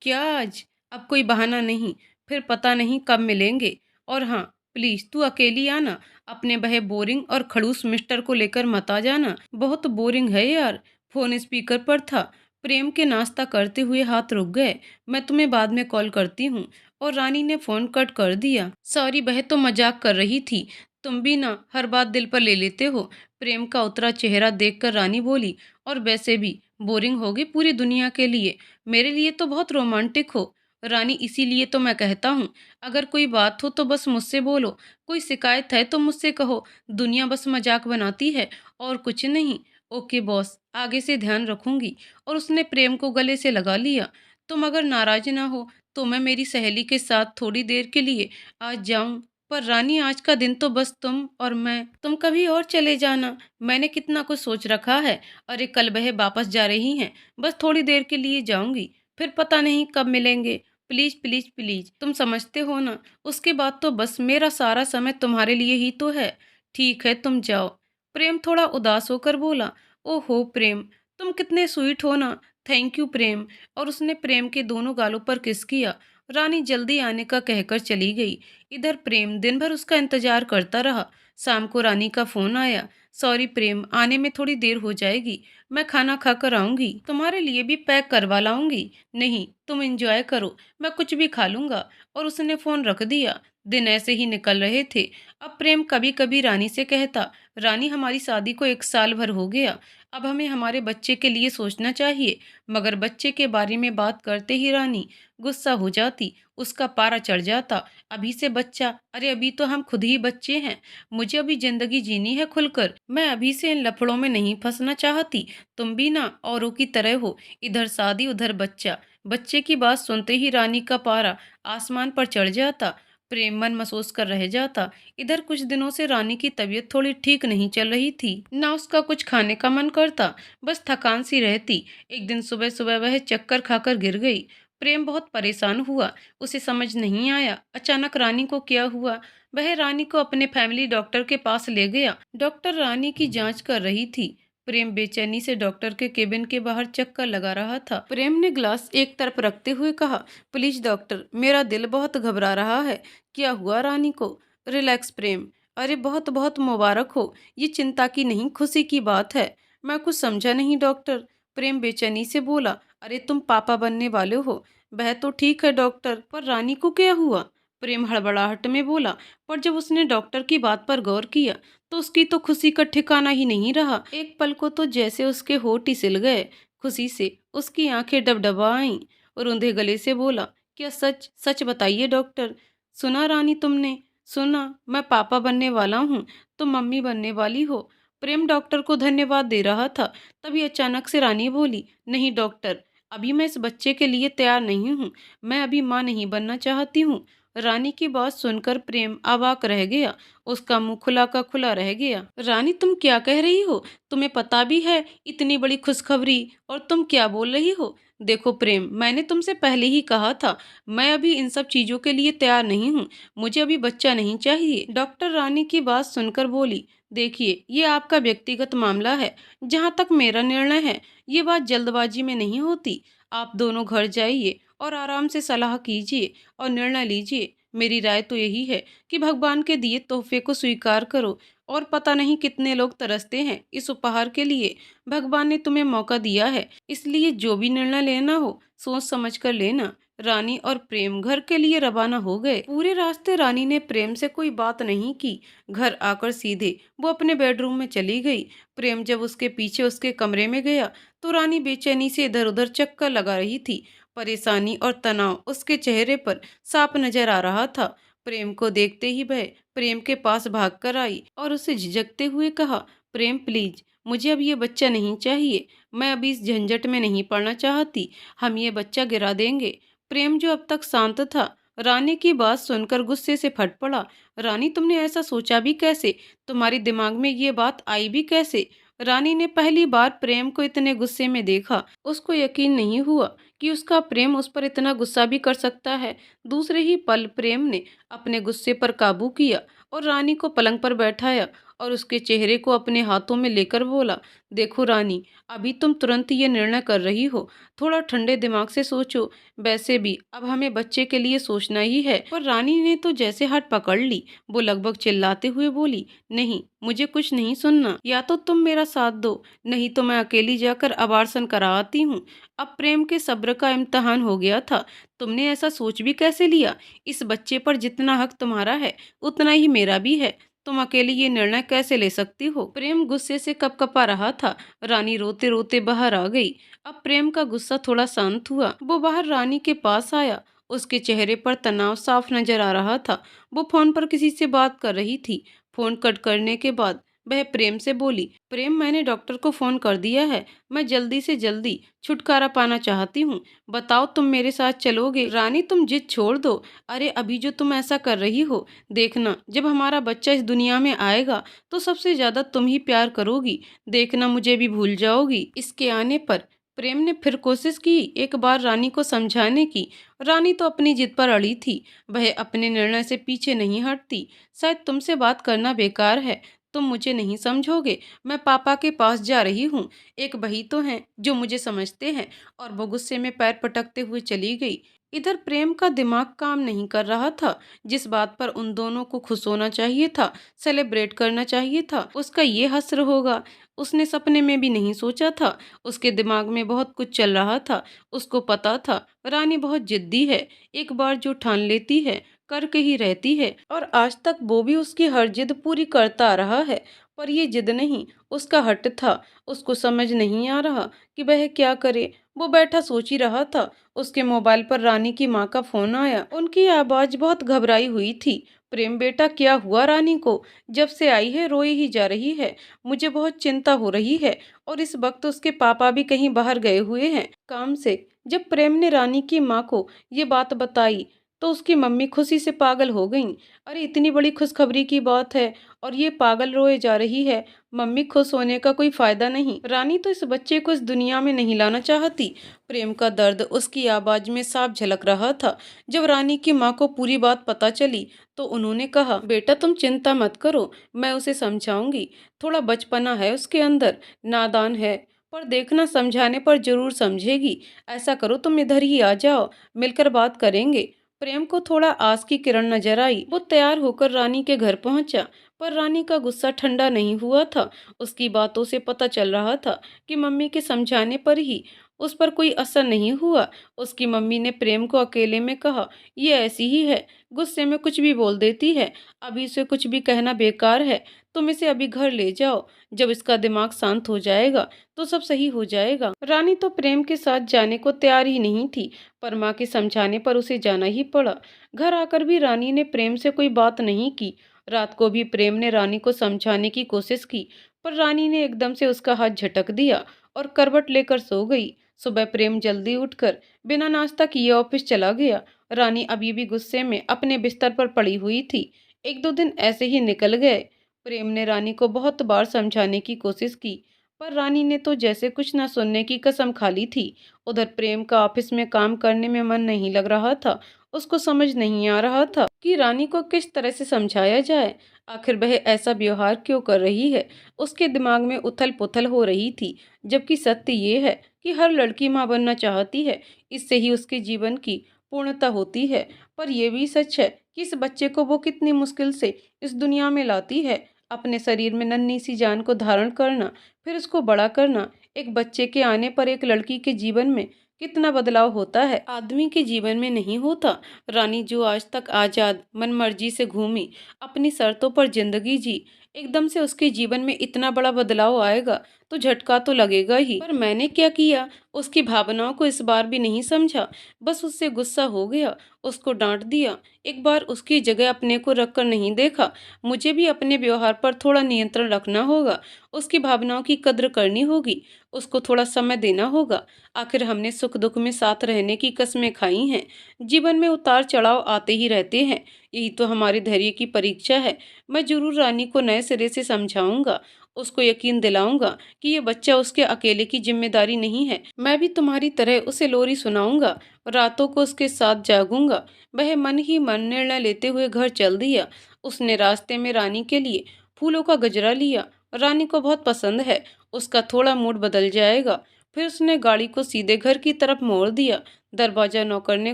क्या आज? अब कोई बहाना नहीं, फिर पता नहीं कब मिलेंगे। और हाँ, प्लीज तू अकेली आना, अपने वह बोरिंग और खड़ूस मिस्टर को लेकर मत आ जाना। बहुत बोरिंग है यार। फोन स्पीकर पर था। प्रेम के नाश्ता करते हुए हाथ रुक गए। मैं तुम्हें बाद में कॉल करती हूँ। और रानी ने फोन कट कर दिया। सॉरी, वह तो मजाक कर रही थी, तुम भी ना हर बात दिल पर ले लेते हो। प्रेम का उतरा चेहरा देखकर रानी बोली, और वैसे भी बोरिंग होगी पूरी दुनिया के लिए, मेरे लिए तो बहुत रोमांटिक हो। रानी, इसीलिए तो मैं कहता हूँ, अगर कोई बात हो तो बस मुझसे बोलो, कोई शिकायत है तो मुझसे कहो। दुनिया बस मजाक बनाती है और कुछ नहीं। ओके बॉस, आगे से ध्यान रखूंगी। और उसने प्रेम को गले से लगा लिया। तुम अगर नाराज ना हो तो मैं मेरी सहेली के साथ थोड़ी देर के लिए आज जाऊं। पर रानी, आज का दिन तो बस तुम और मैं, तुम कभी और चले जाना, मैंने कितना कुछ सोच रखा है। अरे कल वह वापस जा रही हैं, बस थोड़ी देर के लिए जाऊंगी, फिर पता नहीं कब मिलेंगे। प्लीज प्लीज प्लीज, तुम समझते हो ना, उसके बाद तो बस मेरा सारा समय तुम्हारे लिए ही तो है। ठीक है, तुम जाओ। प्रेम थोड़ा उदास होकर बोला। ओहो प्रेम, तुम कितने स्वीट हो ना। थैंक यू प्रेम। और उसने प्रेम के दोनों गालों पर किस किया। रानी जल्दी आने का कहकर चली गई। इधर प्रेम दिन भर उसका इंतजार करता रहा। शाम को रानी का फोन आया। सॉरी प्रेम, आने में थोड़ी देर हो जाएगी। मैं खाना खाकर आऊंगी, तुम्हारे लिए भी पैक करवा लाऊंगी। नहीं, तुम एंजॉय करो, मैं कुछ भी खा लूंगा। और उसने फोन रख दिया। दिन ऐसे ही निकल रहे थे। अब प्रेम कभी कभी रानी से कहता, रानी हमारी शादी को 1 साल भर हो गया। अब हमें हमारे बच्चे के लिए सोचना चाहिए। मगर बच्चे के बारे में बात करते ही रानी गुस्सा हो जाती, उसका पारा चढ़ जाता। अभी से बच्चा, अरे अभी तो हम खुद ही बच्चे हैं। मुझे अभी जिंदगी जीनी है खुलकर। मैं अभी से इन लफड़ों में नहीं फंसना चाहती। तुम भी ना औरों की तरह हो, इधर शादी उधर बच्चा। बच्चे की बात सुनते ही रानी का पारा आसमान पर चढ़ जाता। प्रेम मन महसूस कर रह जाता। इधर कुछ दिनों से रानी की तबीयत थोड़ी ठीक नहीं चल रही थी। ना उसका कुछ खाने का मन करता, बस थकान सी रहती। एक दिन सुबह सुबह वह चक्कर खाकर गिर गई। प्रेम बहुत परेशान हुआ। उसे समझ नहीं आया अचानक रानी को क्या हुआ। वह रानी को अपने फैमिली डॉक्टर के पास ले गया। डॉक्टर रानी की जांच कर रही थी। प्रेम बेचैनी से डॉक्टर के केबिन के बाहर चक्कर लगा रहा था। प्रेम ने ग्लास एक तरफ रखते हुए कहा, प्लीज डॉक्टर, मेरा दिल बहुत घबरा रहा है। क्या हुआ रानी को? रिलैक्स प्रेम। अरे बहुत बहुत मुबारक हो, ये चिंता की नहीं खुशी की बात है। मैं कुछ समझा नहीं डॉक्टर। प्रेम बेचैनी से बोला, अरे तुम पापा बनने वाले हो। वह तो ठीक है डॉक्टर, पर रानी को क्या हुआ? प्रेम हड़बड़ाहट में बोला। पर जब उसने डॉक्टर की बात पर गौर किया तो उसकी तो खुशी का ठिकाना ही नहीं रहा। एक पल को तो जैसे उसके होठ ही सिल गए। खुशी से उसकी आंखें डबडबा आईं और रूंधे गले से बोला, क्या सच? सच बताइए डॉक्टर। सुना रानी तुमने? सुना, मैं पापा बनने वाला हूँ, तुम मम्मी बनने वाली हो। प्रेम डॉक्टर को धन्यवाद दे रहा था, तभी अचानक से रानी बोली, नहीं डॉक्टर, अभी मैं इस बच्चे के लिए तैयार नहीं हूँ। मैं अभी माँ नहीं बनना चाहती हूँ। रानी की बात सुनकर प्रेम अवाक रह गया। उसका मुंह खुला का खुला रह गया। रानी तुम क्या कह रही हो? तुम्हें पता भी है इतनी बड़ी खुशखबरी, और तुम क्या बोल रही हो? देखो प्रेम, मैंने तुमसे पहले ही कहा था, मैं अभी इन सब चीजों के लिए तैयार नहीं हूँ। मुझे अभी बच्चा नहीं चाहिए। डॉक्टर रानी की बात सुनकर बोली, देखिए ये आपका व्यक्तिगत मामला है। जहाँ तक मेरा निर्णय है, ये बात जल्दबाजी में नहीं होती। आप दोनों घर जाइए और आराम से सलाह कीजिए और निर्णय लीजिए। मेरी राय तो यही है कि भगवान के दिए तोहफे को स्वीकार करो। और पता नहीं कितने लोग तरसते हैं इस उपहार के लिए। भगवान ने तुम्हें मौका दिया है, इसलिए जो भी निर्णय लेना हो सोच समझ कर लेना। रानी और प्रेम घर के लिए रवाना हो गए। पूरे रास्ते रानी ने प्रेम से कोई बात नहीं की। घर आकर सीधे वो अपने बेडरूम में चली गई। प्रेम जब उसके पीछे उसके कमरे में गया तो रानी बेचैनी से इधर उधर चक्कर लगा रही थी। परेशानी और तनाव उसके चेहरे पर साफ नजर आ रहा था। प्रेम को देखते ही वह प्रेम के पास भागकर आई और उसे झिझकते हुए कहा, प्रेम प्लीज, मुझे अब ये बच्चा नहीं चाहिए। मैं अभी इस झंझट में नहीं पड़ना चाहती। हम ये बच्चा गिरा देंगे। प्रेम जो अब तक शांत था, रानी की बात सुनकर गुस्से से फट पड़ा। रानी तुमने ऐसा सोचा भी कैसे? तुम्हारे दिमाग में ये बात आई भी कैसे? रानी ने पहली बार प्रेम को इतने गुस्से में देखा। उसको यकीन नहीं हुआ कि उसका प्रेम उस पर इतना गुस्सा भी कर सकता है। दूसरे ही पल प्रेम ने अपने गुस्से पर काबू किया और रानी को पलंग पर बैठाया और उसके चेहरे को अपने हाथों में लेकर बोला, देखो रानी, अभी तुम तुरंत ये निर्णय कर रही हो, थोड़ा ठंडे दिमाग से सोचो। वैसे भी अब हमें बच्चे के लिए सोचना ही है। पर रानी ने तो जैसे हाथ पकड़ ली। वो लगभग चिल्लाते हुए बोली, नहीं, मुझे कुछ नहीं सुनना। या तो तुम मेरा साथ दो, नहीं तो मैं अकेली जाकर अबार्सन करा आती हूँ। अब प्रेम के सब्र का इम्तहान हो गया था। तुमने ऐसा सोच भी कैसे लिया? इस बच्चे पर जितना हक तुम्हारा है उतना ही मेरा भी है। तुम अकेली ये निर्णय कैसे ले सकती हो? प्रेम गुस्से से कपकपा रहा था। रानी रोते रोते बाहर आ गई। अब प्रेम का गुस्सा थोड़ा शांत हुआ। वो बाहर रानी के पास आया। उसके चेहरे पर तनाव साफ नजर आ रहा था। वो फोन पर किसी से बात कर रही थी। फोन कट करने के बाद वह प्रेम से बोली, प्रेम, मैंने डॉक्टर को फोन कर दिया है। मैं जल्दी से जल्दी छुटकारा पाना चाहती हूँ। बताओ तुम मेरे साथ चलोगे? रानी तुम जिद छोड़ दो। अरे अभी जो तुम ऐसा कर रही हो, देखना जब हमारा बच्चा इस दुनिया में आएगा तो सबसे ज्यादा तुम ही प्यार करोगी। देखना मुझे भी भूल जाओगी। इसके आने पर प्रेम ने फिर कोशिश की एक बार रानी को समझाने की। रानी तो अपनी जिद पर अड़ी थी। वह अपने निर्णय से पीछे नहीं हटती। शायद तुमसे बात करना बेकार है, तुम मुझे नहीं समझोगे। मैं पापा के पास जा रही हूँ। एक वही तो हैं जो मुझे समझते हैं। और वो गुस्से में पैर पटकते हुए चली गई। इधर प्रेम का दिमाग काम नहीं कर रहा था। जिस बात पर उन दोनों को खुश होना चाहिए था, सेलिब्रेट करना चाहिए था, उसका ये हश्र होगा, उसने सपने में भी नहीं सोचा था। उसके दिमाग में बहुत कुछ चल रहा था। उसको पता था रानी बहुत जिद्दी है। एक बार जो ठान लेती है करके ही रहती है। और आज तक वो भी उसकी हर जिद पूरी करता आ रहा है। पर ये जिद नहीं, उसका हट था। उसको समझ नहीं आ रहा कि वह क्या करे। वो बैठा सोच ही रहा था। उसके मोबाइल पर रानी की माँ का फोन आया। उनकी आवाज बहुत घबराई हुई थी। प्रेम बेटा, क्या हुआ रानी को? जब से आई है रोई ही जा रही है। मुझे बहुत चिंता हो रही है। और इस वक्त उसके पापा भी कहीं बाहर गए हुए हैं काम से। जब प्रेम ने रानी की माँ को ये बात बताई तो उसकी मम्मी खुशी से पागल हो गईं। अरे इतनी बड़ी खुशखबरी की बात है और ये पागल रोए जा रही है। मम्मी, खुश होने का कोई फायदा नहीं। रानी तो इस बच्चे को इस दुनिया में नहीं लाना चाहती। प्रेम का दर्द उसकी आवाज में साफ झलक रहा था। जब रानी की माँ को पूरी बात पता चली तो उन्होंने कहा, बेटा तुम चिंता मत करो, मैं उसे समझाऊंगी। थोड़ा बचपना है उसके अंदर, नादान है, पर देखना समझाने पर जरूर समझेगी। ऐसा करो तुम इधर ही आ जाओ, मिलकर बात करेंगे। प्रेम को थोड़ा आस की किरण नजर आई। वो तैयार होकर रानी के घर पहुंचा। पर रानी का गुस्सा ठंडा नहीं हुआ था। उसकी बातों से पता चल रहा था कि मम्मी के समझाने पर ही उस पर कोई असर नहीं हुआ। उसकी मम्मी ने प्रेम को अकेले में कहा, ये ऐसी ही है, गुस्से में कुछ भी बोल देती है। अभी इसे कुछ भी कहना बेकार है। तुम इसे अभी घर ले जाओ। जब इसका दिमाग शांत हो जाएगा तो सब सही हो जाएगा। रानी तो प्रेम के साथ जाने को तैयार ही नहीं थी, पर माँ के समझाने पर उसे जाना ही पड़ा। घर आकर भी रानी ने प्रेम से कोई बात नहीं की। रात को भी प्रेम ने रानी को समझाने की कोशिश की, पर रानी ने एकदम से उसका हाथ झटक दिया और करवट लेकर सो गई। सुबह प्रेम जल्दी उठकर बिना नाश्ता किए ऑफिस चला गया। रानी अभी भी गुस्से में अपने बिस्तर पर पड़ी हुई थी। एक दो दिन ऐसे ही निकल गए। प्रेम ने रानी को बहुत बार समझाने की कोशिश की, पर रानी ने तो जैसे कुछ न सुनने की कसम खा ली थी। उधर प्रेम का ऑफिस में काम करने में मन नहीं लग रहा था। उसको समझ नहीं आ रहा था कि रानी को किस तरह से समझाया जाए। आखिर वह ऐसा व्यवहार क्यों कर रही है। उसके दिमाग में उथल पुथल हो रही थी। जबकि सत्य ये है कि हर लड़की माँ बनना चाहती है। इससे ही उसके जीवन की पूर्णता होती है। पर यह भी सच है कि इस बच्चे को वो कितनी मुश्किल से इस दुनिया में लाती है। अपने शरीर में नन्ही सी जान को धारण करना, फिर उसको बड़ा करना। एक बच्चे के आने पर एक लड़की के जीवन में कितना बदलाव होता है, आदमी के जीवन में नहीं होता। रानी जो आज तक आजाद मनमर्जी से घूमी, अपनी शर्तों पर जिंदगी जी, एकदम से उसके जीवन में इतना बड़ा बदलाव आएगा तो झटका तो लगेगा ही। पर मैंने क्या किया? उसकी भावनाओं को इस बार भी नहीं समझा। बस उससे गुस्सा हो गया, उसको डांट दिया। एक बार उसकी जगह अपने को रखकर नहीं देखा। मुझे भी अपने व्यवहार पर थोड़ा नियंत्रण रखना होगा। उसकी भावनाओं की कद्र करनी होगी। उसको थोड़ा समय देना होगा। आखिर हमने सुख दुख में साथ रहने की कस्में खाई हैं। जीवन में उतार चढ़ाव आते ही रहते हैं। यही तो हमारे धैर्य की परीक्षा है। मैं जरूर रानी को नए सिरे से समझाऊंगा। उसको यकीन दिलाऊंगा कि ये बच्चा उसके अकेले की जिम्मेदारी नहीं है। मैं भी तुम्हारी तरह उसे लोरी सुनाऊंगा, रातों को उसके साथ जागूंगा। वह मन ही मन निर्णय लेते हुए घर चल दिया। उसने रास्ते में रानी के लिए फूलों का गजरा लिया। रानी को बहुत पसंद है, उसका थोड़ा मूड बदल जाएगा। फिर उसने गाड़ी को सीधे घर की तरफ मोड़ दिया। दरवाजा नौकर ने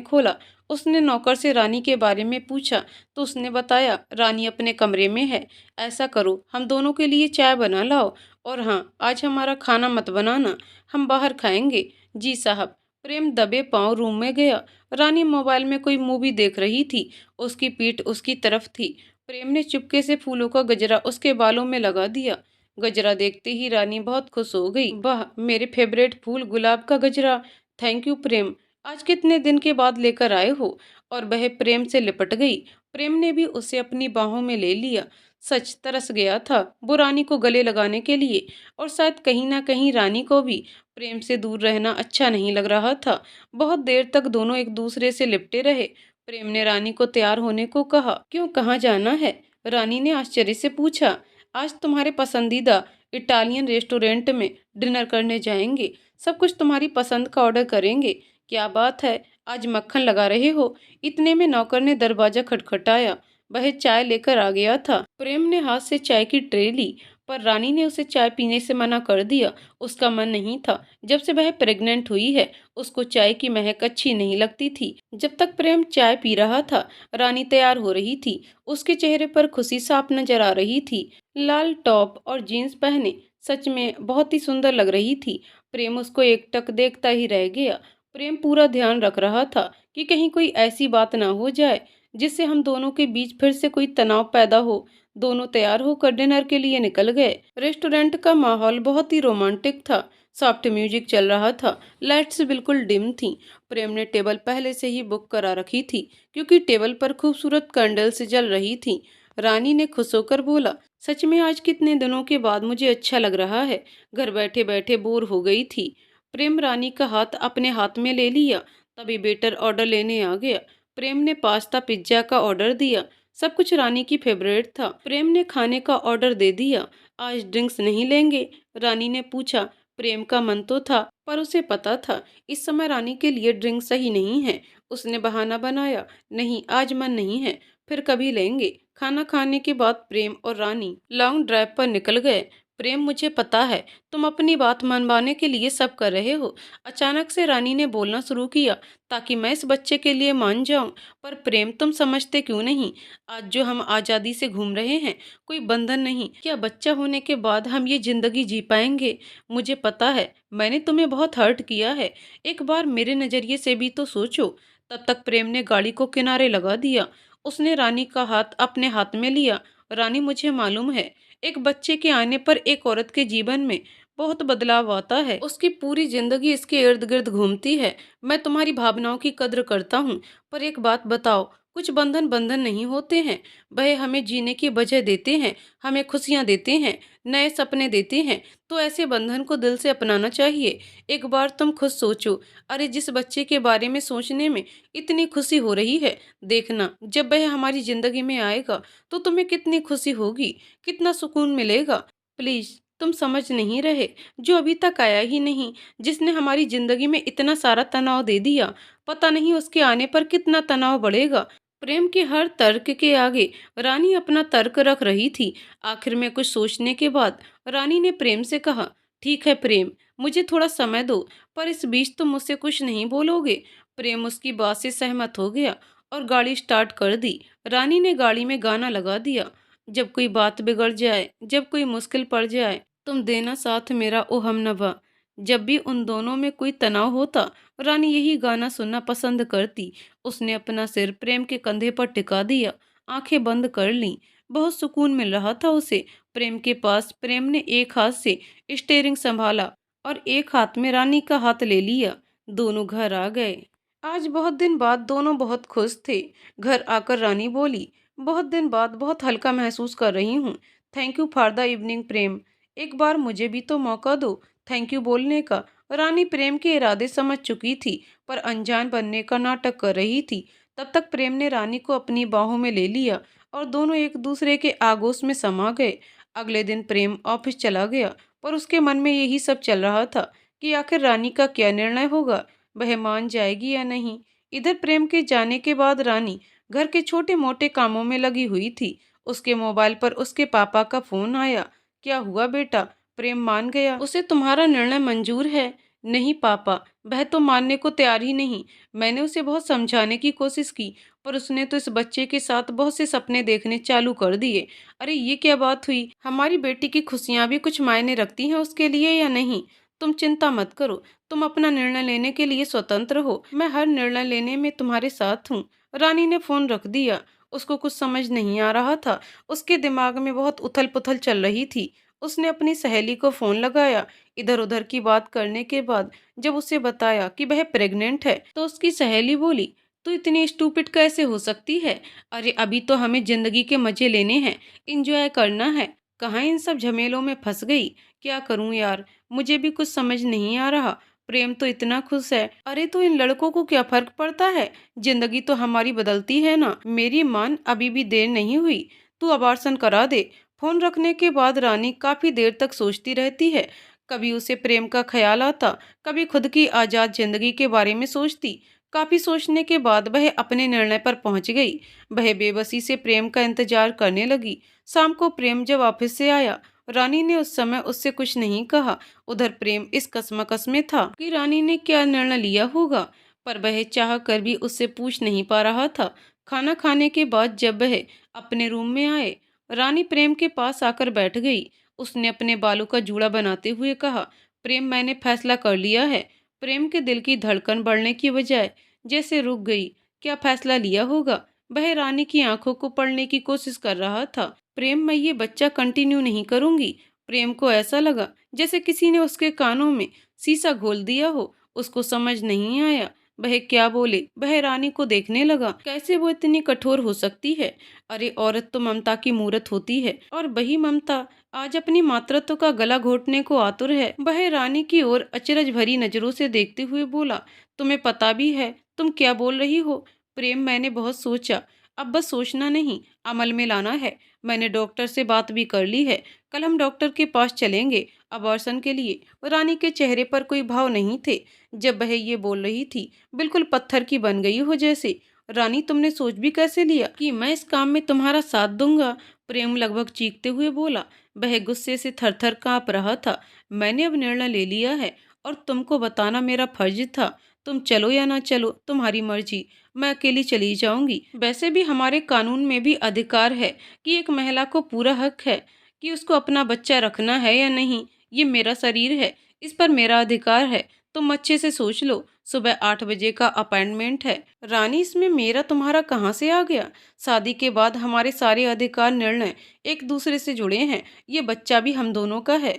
खोला। उसने नौकर से रानी के बारे में पूछा तो उसने बताया, रानी अपने कमरे में है। ऐसा करो, हम दोनों के लिए चाय बना लाओ। और हाँ, आज हमारा खाना मत बनाना, हम बाहर खाएंगे। जी साहब। प्रेम दबे पांव रूम में गया। रानी मोबाइल में कोई मूवी देख रही थी। उसकी पीठ उसकी तरफ थी। प्रेम ने चुपके से फूलों का गजरा उसके बालों में लगा दिया। गजरा देखते ही रानी बहुत खुश हो गई। वाह, मेरे फेवरेट फूल गुलाब का गजरा। थैंक यू प्रेम, आज कितने दिन के बाद लेकर आए हो। और वह प्रेम से लिपट गई। प्रेम ने भी उसे अपनी बाहों में ले लिया। सच तरस गया था वो रानी को गले लगाने के लिए। और शायद कहीं ना कहीं रानी को भी प्रेम से दूर रहना अच्छा नहीं लग रहा था। बहुत देर तक दोनों एक दूसरे से लिपटे रहे। प्रेम ने रानी को तैयार होने को कहा। क्यों, कहाँ जाना है? रानी ने आश्चर्य से पूछा। आज तुम्हारे पसंदीदा इटालियन रेस्टोरेंट में डिनर करने जाएंगे, सब कुछ तुम्हारी पसंद का ऑर्डर करेंगे। क्या बात है, आज मक्खन लगा रहे हो? इतने में नौकर ने दरवाजा खटखटाया। वह चाय लेकर आ गया था। प्रेम ने हाथ से चाय की ट्रे ली, पर रानी ने उसे चाय पीने से मना कर दिया। उसका मन नहीं था। जब से वह प्रेग्नेंट हुई है, उसको चाय की महक अच्छी नहीं लगती थी। जब तक प्रेम चाय पी रहा था, रानी तैयार हो रही थी। उसके चेहरे पर खुशी साफ नजर आ रही थी। लाल टॉप और जीन्स पहने सच में बहुत ही सुंदर लग रही थी। प्रेम उसको एकटक देखता ही रह गया। प्रेम पूरा ध्यान रख रहा था कि कहीं कोई ऐसी बात ना हो जाए जिससे हम दोनों के बीच फिर से कोई तनाव पैदा हो। दोनों तैयार होकर डिनर के लिए निकल गए। रेस्टोरेंट का माहौल बहुत ही रोमांटिक था। सॉफ्ट म्यूजिक चल रहा था। लाइट्स बिल्कुल डिम थी। प्रेम ने टेबल पहले से ही बुक करा रखी थी, क्योंकि टेबल पर खूबसूरत कैंडल्स जल रही थी। रानी ने खुश होकर बोला, सच में आज कितने दिनों के बाद मुझे अच्छा लग रहा है। घर बैठे बैठे बोर हो गई थी। प्रेम रानी का हाथ अपने हाथ में ले लिया। तभी वेटर ऑर्डर लेने आ गया। प्रेम ने पास्ता पिज्जा का ऑर्डर दिया। सब कुछ रानी की फेवरेट था। प्रेम ने खाने का ऑर्डर दे दिया। आज ड्रिंक्स नहीं लेंगे? रानी ने पूछा। प्रेम का मन तो था, पर उसे पता था इस समय रानी के लिए ड्रिंक सही नहीं है। उसने बहाना बनाया, नहीं आज मन नहीं है, फिर कभी लेंगे। खाना खाने के बाद प्रेम और रानी लॉन्ग ड्राइव पर निकल गए। प्रेम, मुझे पता है तुम अपनी बात मनवाने के लिए सब कर रहे हो। अचानक से रानी ने बोलना शुरू किया, ताकि मैं इस बच्चे के लिए मान जाऊं। पर प्रेम, तुम समझते क्यों नहीं? आज जो हम आज़ादी से घूम रहे हैं, कोई बंधन नहीं। क्या बच्चा होने के बाद हम ये जिंदगी जी पाएंगे? मुझे पता है मैंने तुम्हें बहुत हर्ट किया है। एक बार मेरे नज़रिए से भी तो सोचो। तब तक प्रेम ने गाड़ी को किनारे लगा दिया। उसने रानी का हाथ अपने हाथ में लिया। रानी, मुझे मालूम है एक बच्चे के आने पर एक औरत के जीवन में बहुत बदलाव आता है। उसकी पूरी जिंदगी इसके इर्द गिर्द घूमती है। मैं तुम्हारी भावनाओं की कद्र करता हूँ, पर एक बात बताओ, कुछ बंधन बंधन नहीं होते हैं। वह हमें जीने की वजह देते हैं, हमें खुशियाँ देते हैं, नए सपने देते हैं। तो ऐसे बंधन को दिल से अपनाना चाहिए। एक बार तुम खुद सोचो। अरे, जिस बच्चे के बारे में सोचने में इतनी खुशी हो रही है, देखना जब वह हमारी जिंदगी में आएगा तो तुम्हें कितनी खुशी होगी, कितना सुकून मिलेगा। प्लीज, तुम समझ नहीं रहे। जो अभी तक आया ही नहीं, जिसने हमारी जिंदगी में इतना सारा तनाव दे दिया, पता नहीं उसके आने पर कितना तनाव बढ़ेगा। प्रेम के हर तर्क के आगे रानी अपना तर्क रख रही थी। आखिर में कुछ सोचने के बाद रानी ने प्रेम से कहा, ठीक है प्रेम, मुझे थोड़ा समय दो, पर इस बीच तुम मुझसे कुछ नहीं बोलोगे? प्रेम उसकी बात से सहमत हो गया और गाड़ी स्टार्ट कर दी। रानी ने गाड़ी में गाना लगा दिया, जब कोई बात बिगड़ जाए, जब कोई मुश्किल पड़ जाए, तुम देना साथ मेरा ओ हमनवा। जब भी उन दोनों में कोई तनाव होता, रानी यही गाना सुनना पसंद करती। उसने अपना सिर प्रेम के कंधे पर टिका दिया, आंखें बंद कर लीं। बहुत सुकून मिल रहा था उसे। प्रेम के पास प्रेम ने एक हाथ से स्टीयरिंग संभाला और एक हाथ में रानी का हाथ ले लिया। दोनों घर आ गए। आज बहुत दिन बाद दोनों बहुत खुश थे। घर आकर रानी बोली, बहुत दिन बाद बहुत हल्का महसूस कर रही हूँ। Thank you for the evening Prem. एक बार मुझे भी तो मौका दो थैंक यू बोलने का। रानी प्रेम के इरादे समझ चुकी थी, पर अनजान बनने का नाटक कर रही थी। तब तक प्रेम ने रानी को अपनी बाहों में ले लिया और दोनों एक दूसरे के आगोश में समा गए। अगले दिन प्रेम ऑफिस चला गया, पर उसके मन में यही सब चल रहा था कि आखिर रानी का क्या निर्णय होगा, वह मान जाएगी या नहीं। इधर प्रेम के जाने के बाद रानी घर के छोटे मोटे कामों में लगी हुई थी। उसके मोबाइल पर उसके पापा का फोन आया। क्या हुआ बेटा? प्रेम मान गया? उसे तुम्हारा निर्णय मंजूर है? नहीं पापा, वह तो मानने को तैयार ही नहीं। मैंने उसे बहुत समझाने की कोशिश की, पर उसने तो इस बच्चे के साथ बहुत से सपने देखने चालू कर दिए। अरे, ये क्या बात हुई? हमारी बेटी की खुशियां भी कुछ मायने रखती हैं उसके लिए या नहीं? तुम चिंता मत करो, तुम अपना निर्णय लेने के लिए स्वतंत्र हो। मैं हर निर्णय लेने में तुम्हारे साथ हूँ। रानी ने फोन रख दिया। उसको कुछ समझ नहीं आ रहा था। उसके दिमाग में बहुत उथल पुथल चल रही थी। उसने अपनी सहेली को फोन लगाया। इधर उधर की बात करने के बाद जब उसे बताया कि वह प्रेग्नेंट है, तो उसकी सहेली बोली, तू इतनी स्टूपिड कैसे हो सकती है? अरे, अभी तो हमें जिंदगी के मजे लेने हैं, इंजॉय करना है। कहाँ इन सब झमेलों में फंस गई? क्या करूं यार, मुझे भी कुछ समझ नहीं आ रहा। प्रेम तो इतना खुश है। अरे, तो इन लड़कों को क्या फर्क पड़ता है? जिंदगी तो हमारी बदलती है ना। मेरी मान, अभी भी देर नहीं हुई, तू अबार्शन करा दे। फोन रखने के बाद रानी काफी देर तक सोचती रहती है। कभी उसे प्रेम का ख्याल आता, कभी खुद की आजाद जिंदगी के बारे में सोचती। काफी सोचने के बाद वह अपने निर्णय पर पहुंच गई। वह बेबसी से प्रेम का इंतजार करने लगी। शाम को प्रेम जब ऑफिस से आया, रानी ने उस समय उससे कुछ नहीं कहा। उधर प्रेम इस कश्मकश में था कि रानी ने क्या निर्णय लिया होगा, पर वह चाह कर भी उससे पूछ नहीं पा रहा था। खाना खाने के बाद जब वह अपने रूम में आए, रानी प्रेम के पास आकर बैठ गई। उसने अपने बालों का जूड़ा बनाते हुए कहा, प्रेम मैंने फैसला कर लिया है। प्रेम के दिल की धड़कन बढ़ने की बजाय जैसे रुक गई। क्या फैसला लिया होगा? वह रानी की आंखों को पढ़ने की कोशिश कर रहा था। प्रेम, मैं ये बच्चा कंटिन्यू नहीं करूंगी। प्रेम को ऐसा लगा जैसे किसी ने उसके कानों में शीशा घोल दिया हो। उसको समझ नहीं आया वह क्या बोले। वह रानी को देखने लगा, कैसे वो इतनी कठोर हो सकती है। अरे औरत तो ममता की मूरत होती है, और वही ममता आज अपनी मातृत्व का गला घोटने को आतुर है। वह रानी की ओर अचरज भरी नजरों से देखते हुए बोला, तुम्हें पता भी है तुम क्या बोल रही हो? प्रेम, मैंने बहुत सोचा, अब बस सोचना नहीं, अमल में लाना है। मैंने डॉक्टर से बात भी कर ली है। कल हम डॉक्टर के पास चलेंगे अबॉर्शन के लिए। रानी के चेहरे पर कोई भाव नहीं थे जब वह ये बोल रही थी, बिल्कुल पत्थर की बन गई हो जैसे। रानी, तुमने सोच भी कैसे लिया कि मैं इस काम में तुम्हारा साथ दूंगा? प्रेम लगभग चीखते हुए बोला। वह गुस्से से थरथर कांप रहा था। मैंने अब निर्णय ले लिया है और तुमको बताना मेरा फर्ज था। तुम चलो या ना चलो, तुम्हारी मर्जी। मैं अकेली चली जाऊंगी। वैसे भी हमारे कानून में भी अधिकार है कि एक महिला को पूरा हक है कि उसको अपना बच्चा रखना है या नहीं। ये मेरा शरीर है, इस पर मेरा अधिकार है। तुम अच्छे से सोच लो। सुबह 8 बजे का अपॉइंटमेंट है। रानी, इसमें मेरा तुम्हारा कहाँ से आ गया? शादी के बाद हमारे सारे अधिकार निर्णय एक दूसरे से जुड़े हैं। ये बच्चा भी हम दोनों का है।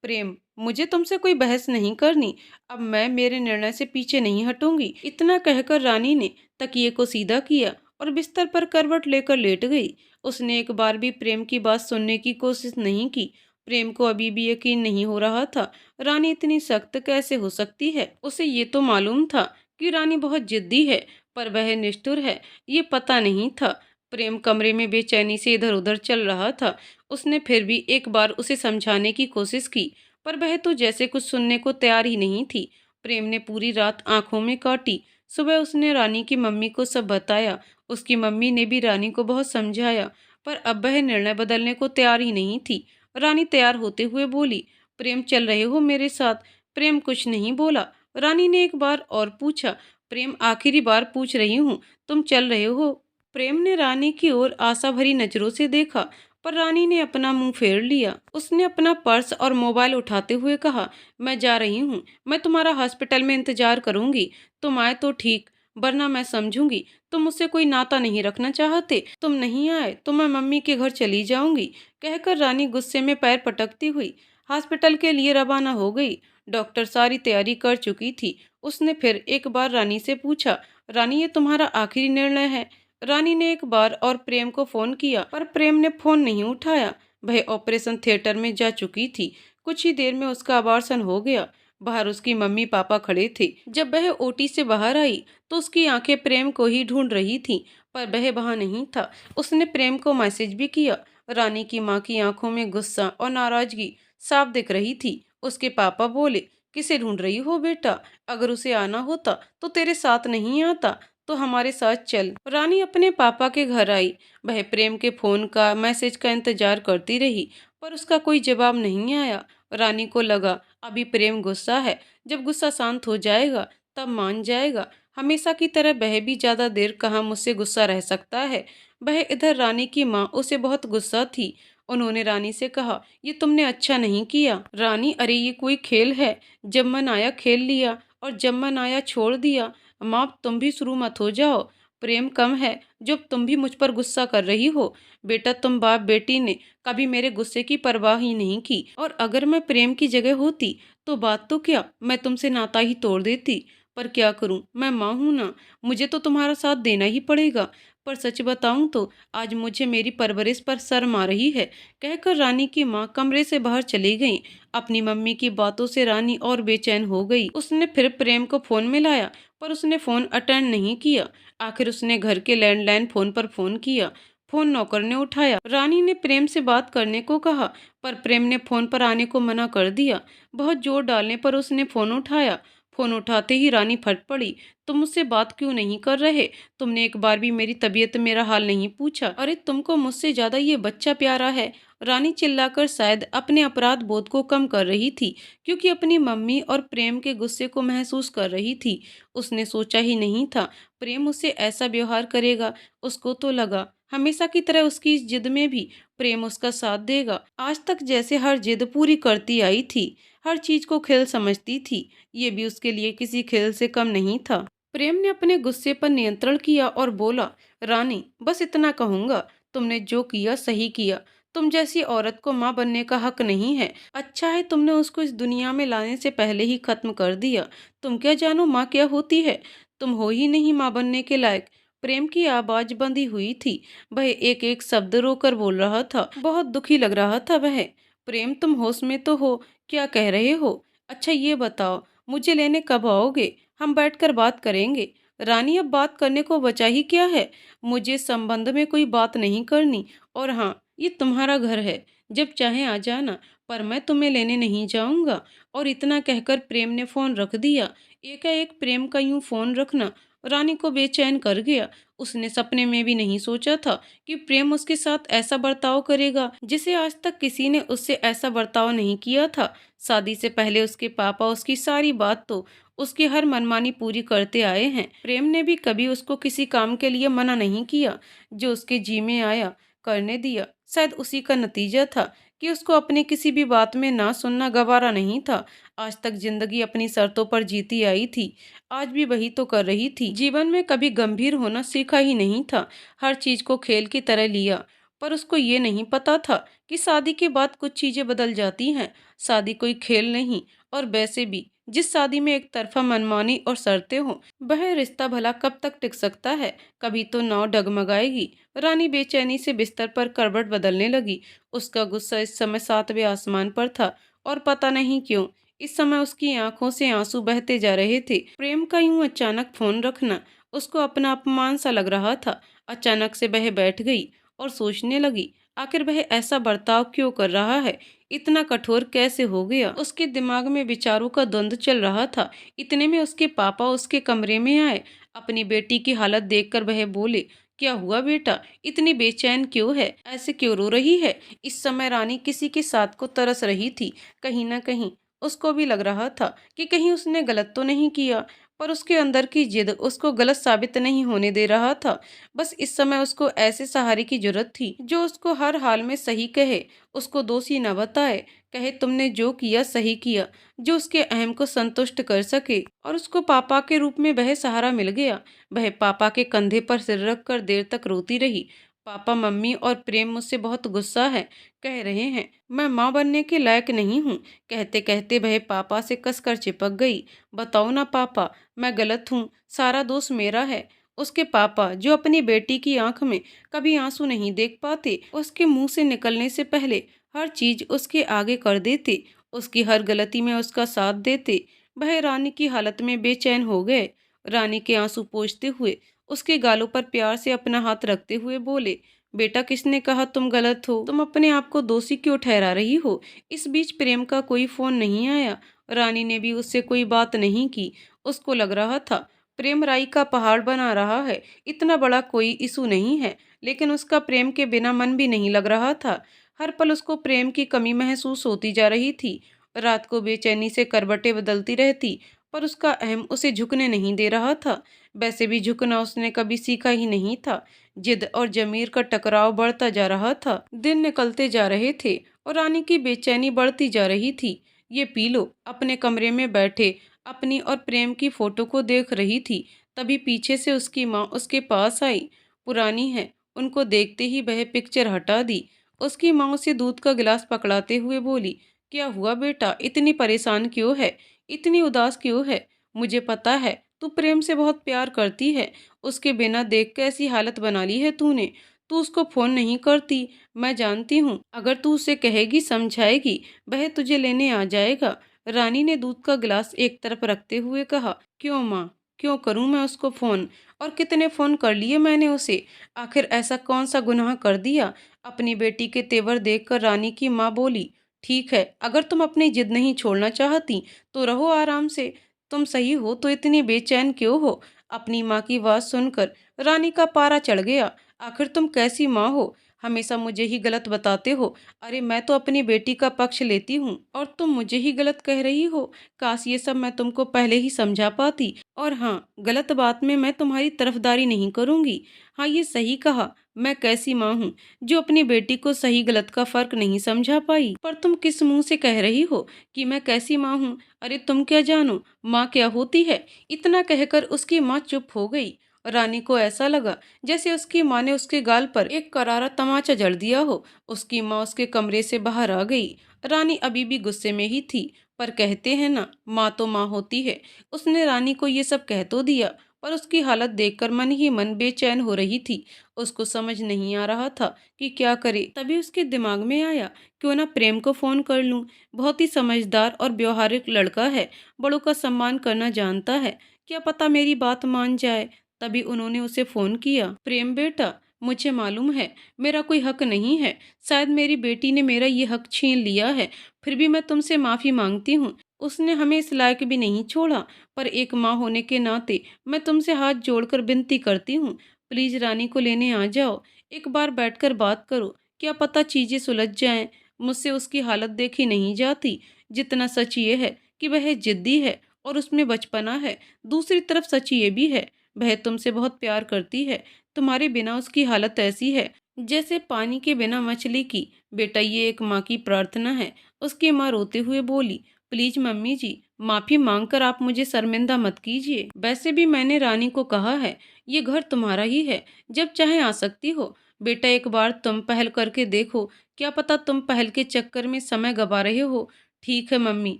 प्रेम, मुझे तुमसे कोई बहस नहीं करनी। अब मैं मेरे निर्णय से पीछे नहीं हटूंगी। इतना कहकर रानी ने तकिए को सीधा किया और बिस्तर पर करवट लेकर लेट गई। उसने एक बार भी प्रेम की बात सुनने की कोशिश नहीं की। प्रेम को अभी भी यकीन नहीं हो रहा था, रानी इतनी सख्त कैसे हो सकती है। उसे ये तो मालूम था कि रानी बहुत जिद्दी है, पर वह निष्ठुर है ये पता नहीं था। प्रेम कमरे में बेचैनी से इधर उधर चल रहा था। उसने फिर भी एक बार उसे समझाने की कोशिश की, पर वह तो जैसे कुछ सुनने को तैयार ही नहीं थी। प्रेम ने पूरी रात आंखों में काटी। सुबह उसने रानी की मम्मी को सब बताया। उसकी मम्मी ने भी रानी को बहुत समझाया, पर अब वह निर्णय बदलने को तैयार ही नहीं थी। रानी तैयार होते हुए बोली, प्रेम, चल रहे हो मेरे साथ? प्रेम कुछ नहीं बोला। रानी ने एक बार और पूछा, प्रेम, आखिरी बार पूछ रही हूँ, तुम चल रहे हो? प्रेम ने रानी की ओर आशा भरी नजरों से देखा, पर रानी ने अपना मुंह फेर लिया। उसने अपना पर्स और मोबाइल उठाते हुए कहा, मैं जा रही हूँ। मैं तुम्हारा हॉस्पिटल में इंतजार करूंगी। तुम आए तो ठीक, वरना मैं समझूंगी तुम मुझसे कोई नाता नहीं रखना चाहते। तुम नहीं आए तो मैं मम्मी के घर चली जाऊंगी। कहकर रानी गुस्से में पैर पटकती हुई हॉस्पिटल के लिए रवाना हो गई। डॉक्टर सारी तैयारी कर चुकी थी। उसने फिर एक बार रानी से पूछा, रानी, ये तुम्हारा आखिरी निर्णय है? रानी ने एक बार और प्रेम को फोन किया, पर प्रेम ने फोन नहीं उठाया। वह ऑपरेशन थिएटर में जा चुकी थी। कुछ ही देर में उसका अबॉर्शन हो गया। बाहर उसकी मम्मी पापा खड़े थे। जब वह ओटी से बाहर आई तो उसकी आंखें प्रेम को ही ढूंढ रही थीं, पर वह वहां नहीं था। उसने प्रेम को मैसेज भी किया। रानी की माँ की आंखों में गुस्सा और नाराजगी साफ दिख रही थी। उसके पापा बोले, किसे ढूंढ रही हो बेटा? अगर उसे आना होता तो तेरे साथ नहीं आता, तो हमारे साथ चल। रानी अपने पापा के घर आई। वह प्रेम के फोन का मैसेज का इंतजार करती रही, पर उसका कोई जवाब नहीं आया। रानी को लगा अभी प्रेम गुस्सा है, जब गुस्सा शांत हो जाएगा तब मान जाएगा। हमेशा की तरह वह भी ज्यादा देर कहाँ मुझसे गुस्सा रह सकता है। वह इधर रानी की माँ उसे बहुत गुस्सा थी। उन्होंने रानी से कहा, ये तुमने अच्छा नहीं किया। रानी, अरे ये कोई खेल है? जब मन आया खेल लिया और जब मन आया छोड़ दिया। माँ, तुम भी शुरू मत हो जाओ। प्रेम कम है जब तुम भी मुझ पर गुस्सा कर रही हो। बेटा, तुम बाप बेटी ने कभी मेरे गुस्से की परवाह ही नहीं की, और अगर मैं प्रेम की जगह होती तो बात तो क्या, मैं तुमसे नाता ही तोड़ देती। पर क्या करूं, मैं माँ हूं ना, मुझे तो तुम्हारा साथ देना ही पड़ेगा। पर सच बताऊं तो आज मुझे मेरी परवरिश पर शर्म आ रही है। कहकर रानी की माँ कमरे से बाहर चली गई। अपनी मम्मी की बातों से रानी और बेचैन हो गई। उसने फिर प्रेम को फोन मिलाया, पर उसने फोन अटेंड नहीं किया। आखिर उसने घर के लैंडलाइन फोन पर फोन किया, फोन नौकर ने उठाया। रानी ने प्रेम से बात करने को कहा, पर प्रेम ने फोन पर आने को मना कर दिया। बहुत जोर डालने पर उसने फोन उठाया। फोन उठाते ही रानी फट पड़ी। तुम मुझसे बात क्यों नहीं कर रहे? तुमने एक बार भी मेरी तबीयत मेरा हाल नहीं पूछा। अरे तुमको मुझसे ज्यादा ये बच्चा प्यारा है। रानी चिल्लाकर शायद अपने अपराध बोध को कम कर रही थी, क्योंकि अपनी मम्मी और प्रेम के गुस्से को महसूस कर रही थी। उसने सोचा ही नहीं था प्रेम उससे ऐसा व्यवहार करेगा। उसको तो लगा हमेशा की तरह उसकी इस जिद में भी प्रेम उसका साथ देगा। आज तक जैसे हर जिद पूरी करती आई थी, हर चीज को खेल समझती थी, ये भी उसके लिए किसी खेल से कम नहीं था। प्रेम ने अपने गुस्से पर नियंत्रण किया और बोला, रानी बस इतना कहूंगा, तुमने जो किया सही किया। तुम जैसी औरत को माँ बनने का हक नहीं है। अच्छा है तुमने उसको इस दुनिया में लाने से पहले ही खत्म कर दिया। तुम क्या जानो माँ क्या होती है? तुम हो ही नहीं माँ बनने के लायक। प्रेम की आवाज बंधी हुई थी। वह एक एक शब्द रोकर बोल रहा था। बहुत दुखी लग रहा था वह। प्रेम तुम होश में तो हो? क्या कह रहे हो? अच्छा ये बताओ, मुझे लेने कब आओगे? हम बैठकर बात करेंगे। रानी अब बात करने को बचा ही क्या है? मुझे इस संबंध में कोई बात नहीं करनी। और हाँ, ये तुम्हारा घर है, जब चाहे आ जाना, पर मैं तुम्हें लेने नहीं जाऊंगा। और इतना कहकर प्रेम ने फोन रख दिया। एकाएक प्रेम का यूं फोन रखना रानी को बेचैन कर गया। उसने सपने में भी नहीं सोचा था कि प्रेम उसके साथ ऐसा बर्ताव करेगा, जिसे आज तक किसी ने उससे ऐसा बर्ताव नहीं किया था। शादी से पहले उसके पापा उसकी सारी बात तो उसकी हर मनमानी पूरी करते आए हैं। प्रेम ने भी कभी उसको किसी काम के लिए मना नहीं किया। जो उसके जी में आया करने दिया। शायद उसी का नतीजा था कि उसको अपनी किसी भी बात में ना सुनना गवारा नहीं था। आज तक जिंदगी अपनी शर्तों पर जीती आई थी, आज भी वही तो कर रही थी। जीवन में कभी गंभीर होना सीखा ही नहीं था, हर चीज को खेल की तरह लिया। पर उसको ये नहीं पता था कि शादी के बाद कुछ चीजें बदल जाती हैं। शादी कोई खेल नहीं। और वैसे भी जिस शादी में एक तरफा मनमानी और शर्तें हों, वह रिश्ता भला कब तक टिक सकता है? कभी तो नाव डगमगाएगी। रानी बेचैनी से बिस्तर पर करवट बदलने लगी। उसका गुस्सा इस समय सातवें आसमान पर था, और पता नहीं क्यों इस समय उसकी आंखों से आंसू बहते जा रहे थे। प्रेम का यूं अचानक फोन रखना उसको अपना अपमान सा लग रहा था। अचानक से वह बैठ गई और सोचने लगी, आखिर वह ऐसा बर्ताव क्यों कर रहा है? इतना कठोर कैसे हो गया? उसके दिमाग में विचारों का द्वंद्व चल रहा था। इतने में उसके पापा उसके कमरे में आए। अपनी बेटी की हालत देखकर वह बोले, क्या हुआ बेटा? इतनी बेचैन क्यों है? ऐसे क्यों रो रही है? इस समय रानी किसी के साथ को तरस रही थी। कहीं ना कहीं उसको भी लग रहा था कि कहीं उसने गलत तो नहीं किया, पर उसके अंदर की जिद उसको गलत साबित नहीं होने दे रहा था। बस इस समय उसको ऐसे सहारे की जरूरत थी जो उसको हर हाल में सही कहे, उसको दोषी न बताए, कहे तुमने जो किया सही किया, जो उसके अहम को संतुष्ट कर सके। और उसको पापा के रूप में वह सहारा मिल गया। वह पापा के कंधे पर सिर रख कर देर तक रोती रही। पापा, मम्मी और प्रेम मुझसे बहुत गुस्सा है, कह रहे हैं मैं माँ बनने के लायक नहीं हूँ। कहते कहते वह पापा से कसकर चिपक गई। बताओ ना पापा, मैं गलत हूँ? सारा दोष मेरा है। उसके पापा जो अपनी बेटी की आंख में कभी आंसू नहीं देख पाते, उसके मुंह से निकलने से पहले हर चीज उसके आगे कर देते, उसकी हर गलती में उसका साथ देते। वह रानी की हालत में बेचैन हो गए। रानी के आंसू पोंछते हुए उसके गालों पर प्यार से अपना हाथ रखते हुए बोले, बेटा किसने कहा तुम गलत हो? तुम अपने आप को दोषी क्यों ठहरा रही हो? इस बीच प्रेम का कोई फोन नहीं आया। रानी ने भी उससे कोई बात नहीं की। उसको लग रहा था प्रेम राई का पहाड़ बना रहा है, इतना बड़ा कोई इशू नहीं है। लेकिन उसका प्रेम के बिना मन भी नहीं लग रहा था। हर पल उसको प्रेम की कमी महसूस होती जा रही थी। रात को बेचैनी से करवटें बदलती रहती, पर उसका अहम उसे झुकने नहीं दे रहा था। वैसे भी झुकना उसने कभी सीखा ही नहीं था। जिद और जमीर का टकराव बढ़ता जा रहा था। दिन निकलते जा रहे थे और रानी की बेचैनी बढ़ती जा रही थी। ये पी लो। अपने कमरे में बैठे अपनी और प्रेम की फोटो को देख रही थी, तभी पीछे से उसकी माँ उसके पास आई। पुरानी है, उनको देखते ही वह पिक्चर हटा दी। उसकी माँ उसे दूध का गिलास पकड़ाते हुए बोली, क्या हुआ बेटा? इतनी परेशान क्यों है? इतनी उदास क्यों है? मुझे पता है तू प्रेम से बहुत प्यार करती है। उसके बिना देख के ऐसी हालत बना ली है तूने। तू उसको फोन नहीं करती, मैं जानती हूँ। अगर तू उसे कहेगी, समझाएगी, वह तुझे लेने आ जाएगा। रानी ने दूध का गिलास एक तरफ रखते हुए कहा, क्यों माँ, क्यों करूं मैं उसको फ़ोन? और कितने फ़ोन कर लिए मैंने उसे। आखिर ऐसा कौन सा गुनाह कर दिया? अपनी बेटी के तेवर देखकर रानी की माँ बोली, ठीक है, अगर तुम अपनी जिद नहीं छोड़ना चाहती तो रहो आराम से। तुम सही हो तो इतनी बेचैन क्यों हो? अपनी माँ की बात सुनकर रानी का पारा चढ़ गया। आखिर तुम कैसी माँ हो? हमेशा मुझे ही गलत बताते हो। अरे मैं तो अपनी बेटी का पक्ष लेती हूँ और तुम मुझे ही गलत कह रही हो। काश ये सब मैं तुमको पहले ही समझा पाती। और हाँ, गलत बात में मैं तुम्हारी तरफदारी नहीं करूंगी। हाँ, ये सही कहा। मैं कैसी माँ हूँ जो अपनी बेटी को सही गलत का फर्क नहीं समझा पाई। पर तुम किस मुंह से कह रही हो कि मैं कैसी माँ हूँ? अरे तुम क्या जानो माँ क्या होती है? इतना कहकर उसकी माँ चुप हो गई। रानी को ऐसा लगा जैसे उसकी माँ ने उसके गाल पर एक करारा तमाचा जड़ दिया हो। उसकी माँ उसके कमरे से बाहर आ गई। रानी अभी भी गुस्से में ही थी, पर कहते हैं ना, माँ तो माँ होती है। उसने रानी को ये सब कह तो दिया, पर उसकी हालत देखकर मन ही मन बेचैन हो रही थी। उसको समझ नहीं आ रहा था कि क्या करे। तभी उसके दिमाग में आया, क्यों ना प्रेम को फोन कर लूं। बहुत ही समझदार और व्यवहारिक लड़का है, बड़ों का सम्मान करना जानता है। क्या पता मेरी बात मान जाए। तभी उन्होंने उसे फोन किया। प्रेम बेटा, मुझे मालूम है मेरा कोई हक नहीं है। शायद मेरी बेटी ने मेरा ये हक छीन लिया है। फिर भी मैं तुमसे माफी मांगती हूँ। उसने हमें इस लायक भी नहीं छोड़ा। पर एक माँ होने के नाते मैं तुमसे हाथ जोड़कर विनती करती हूँ, प्लीज रानी को लेने आ जाओ। एक बार बैठकर बात करो, क्या पता चीजें सुलझ जाएं। मुझसे उसकी हालत देखी नहीं जाती। जितना सच ये है कि वह जिद्दी है और उसमें बचपना है, दूसरी तरफ सच ये भी है वह तुमसे बहुत प्यार करती है। तुम्हारे बिना उसकी हालत ऐसी है जैसे पानी के बिना मछली की। बेटा, ये एक माँ की प्रार्थना है। उसकी माँ रोते हुए बोली, प्लीज मम्मी जी, माफी मांगकर आप मुझे शर्मिंदा मत कीजिए। वैसे भी मैंने रानी को कहा है ये घर तुम्हारा ही है, जब चाहे आ सकती हो। बेटा, एक बार तुम पहल करके देखो, क्या पता तुम पहल के चक्कर में समय गवा रहे हो। ठीक है मम्मी,